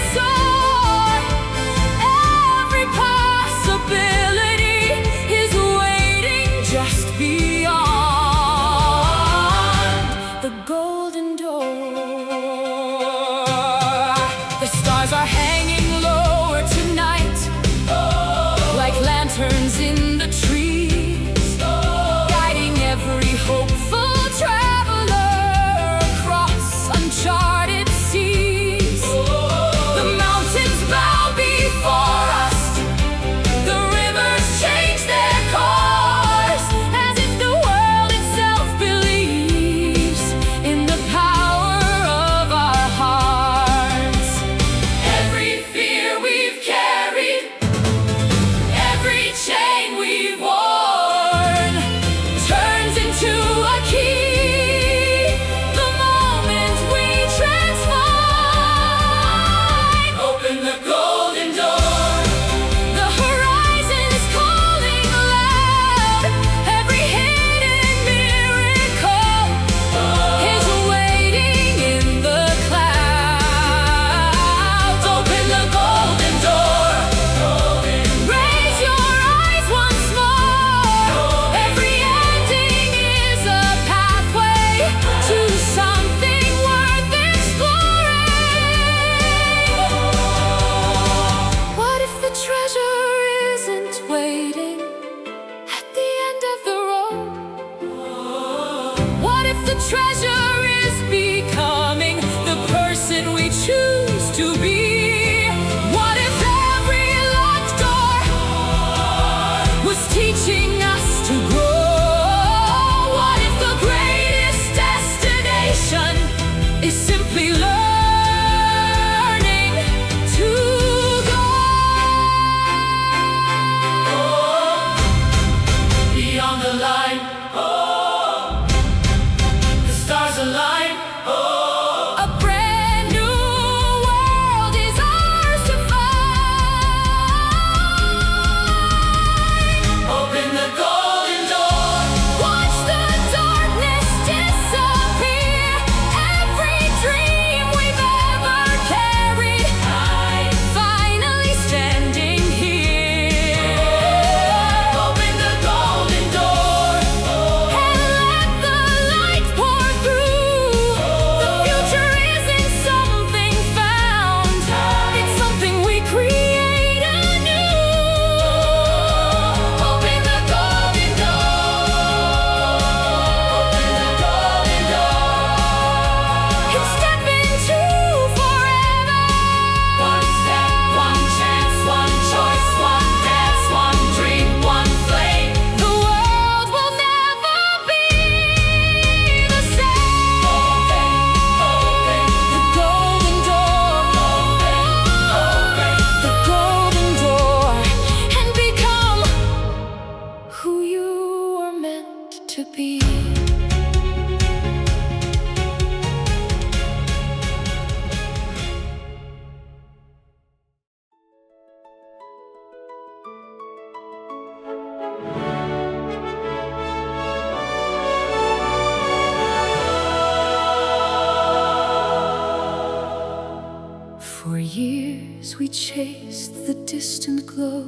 as we chased the distant glow,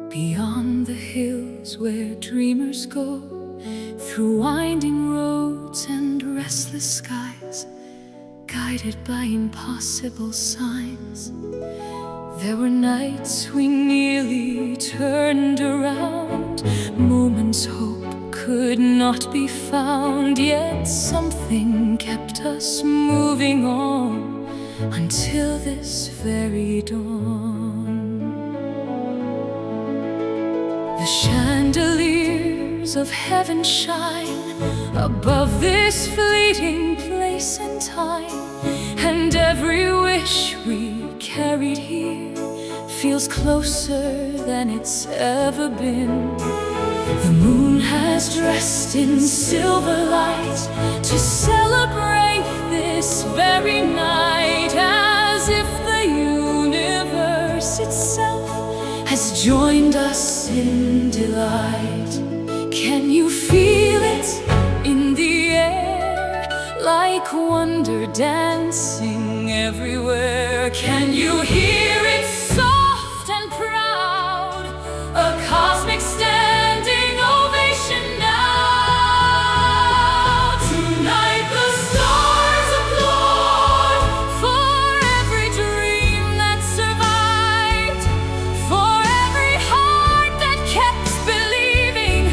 beyond the hills where dreamers go, through winding roads and restless skies, guided by impossible signs. There were nights we nearly turned around, moments hope could not be found, yet something kept us moving on until this very dawn. The chandeliers of heaven shine above this fleeting place and time, and every wish we carried here feels closer than it's ever been. The moon has dressed in silver light to celebrate this very night, as if the universe itself has joined us in delight. Can you feel it in the air, like wonder dancing everywhere? Can you hear it soft and proud, a cosmic standing ovation now? Tonight the stars applaud for every dream that survived, for every heart that kept believing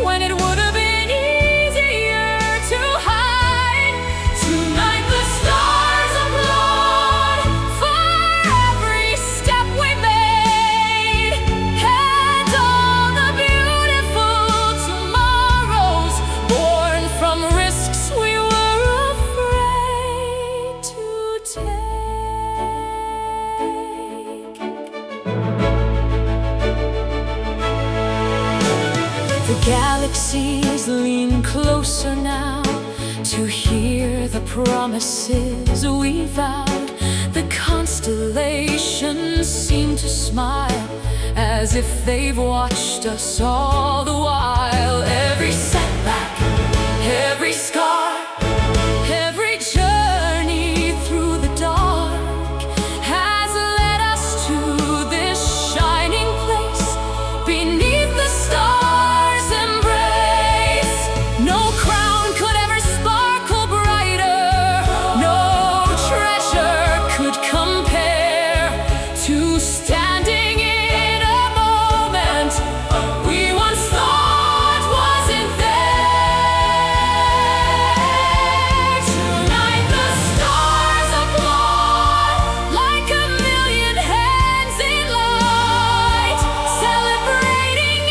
when it would have been easier to hide. Tonight the stars applaud for every step we made, and all the beautiful tomorrows born from risks we were afraid to take. The galaxies lean closer now to hear the promises we vowed. The constellations seem to smile as if they've watched us all the while. Every setback, every scar, every journey through the dark has led us to this shining place beneath the stars' embrace. No crown could ever sparkle brighter, no treasure could compare to standing in a moment we once thought wasn't there. Tonight the stars applaud like a million hands in light, celebrating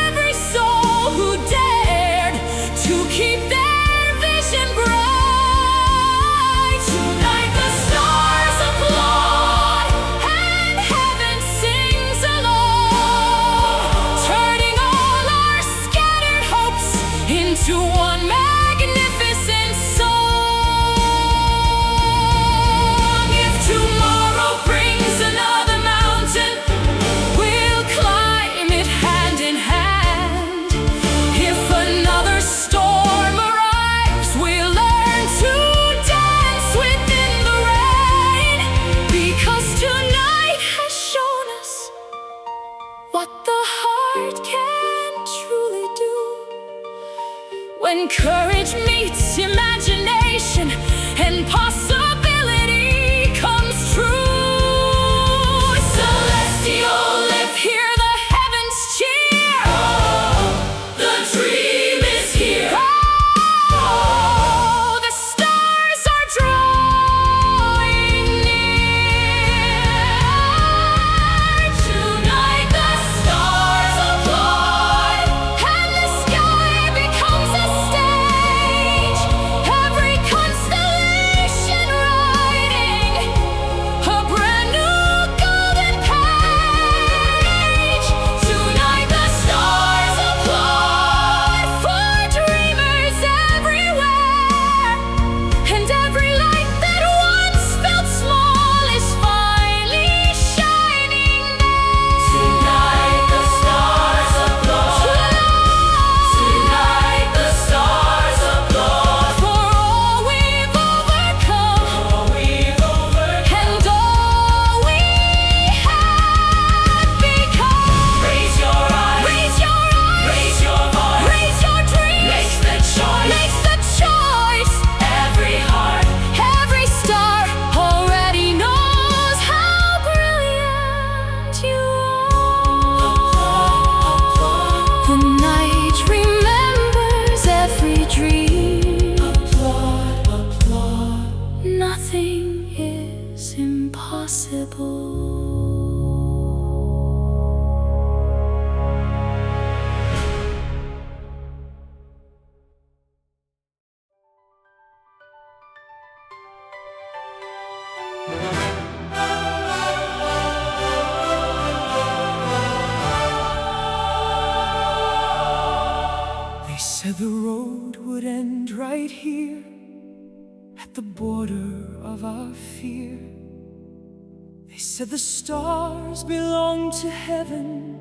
every soul who dared to keep their vision bright. Tonight the stars applaud and heaven sings along, turning all our scattered hopes into one magnificent song. If tomorrow brings another mountain, we'll climb it hand in hand. If another storm arrives, we'll learn to dance within the rain, because tonight has shown us what the heart can truly do when courage meets imagination and possibility comes true. Celestial, live, hear the heavens cheer. The dream is here. Oh, the stars are drawing near. Tonight the stars applaud and the sky becomes a stage impossible. They said the road would end right here at the border of our fear. They said the stars belong to heaven,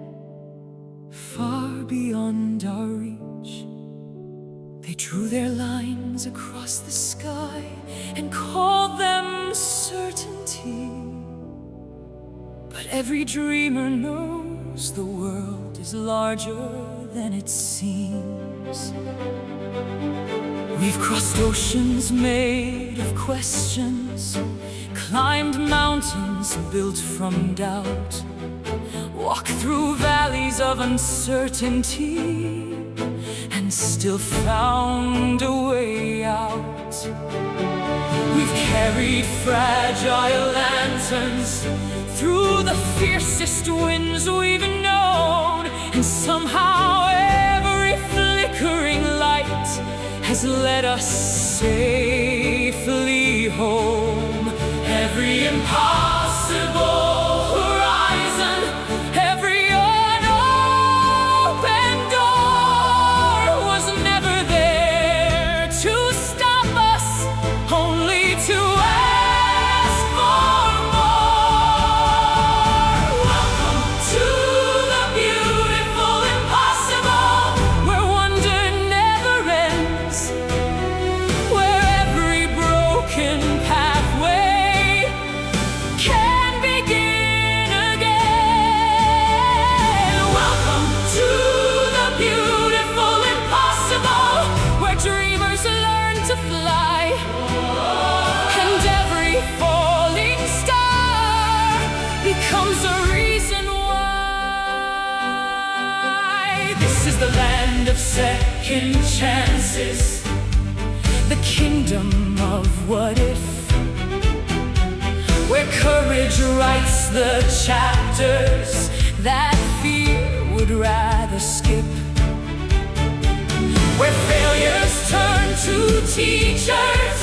far beyond our reach. They drew their lines across the sky and called them certainty. But every dreamer knows the world is larger than it seems. We've crossed oceans made of questions, climbed mountains built from doubt, walked through valleys of uncertainty, and still found a way out. We've carried fragile lanterns through the fiercest winds we've known, and somehow every flickering light has led us safely home. Every impossible horizon, every unopened door was never there to stop us, only to ask for more. Welcome to the beautiful impossible, where wonder never ends, where every broken pathway can begin again. Welcome to the beautiful impossible, where dreamers learn to fly, and every falling star becomes a reason why. This is the land of second chances, the kingdom of what if, where courage writes the chapters that fear would rather skip, where failures turn to teachers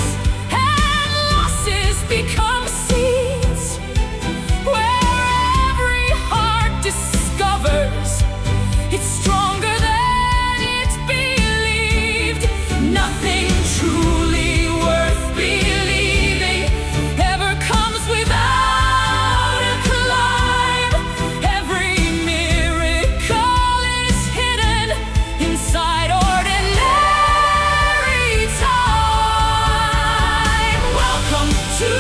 and losses become seeds, where every heart discovers it's stronger than it believed. Nothing truly worth believing ever comes without a climb. Every miracle is hidden inside ordinary time. Welcome to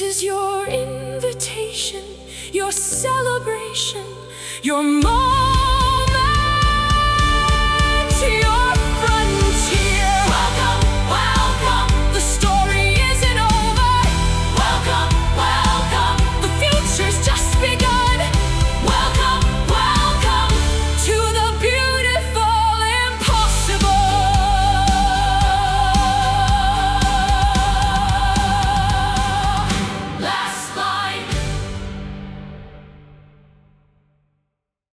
This is your invitation, your celebration, your moment.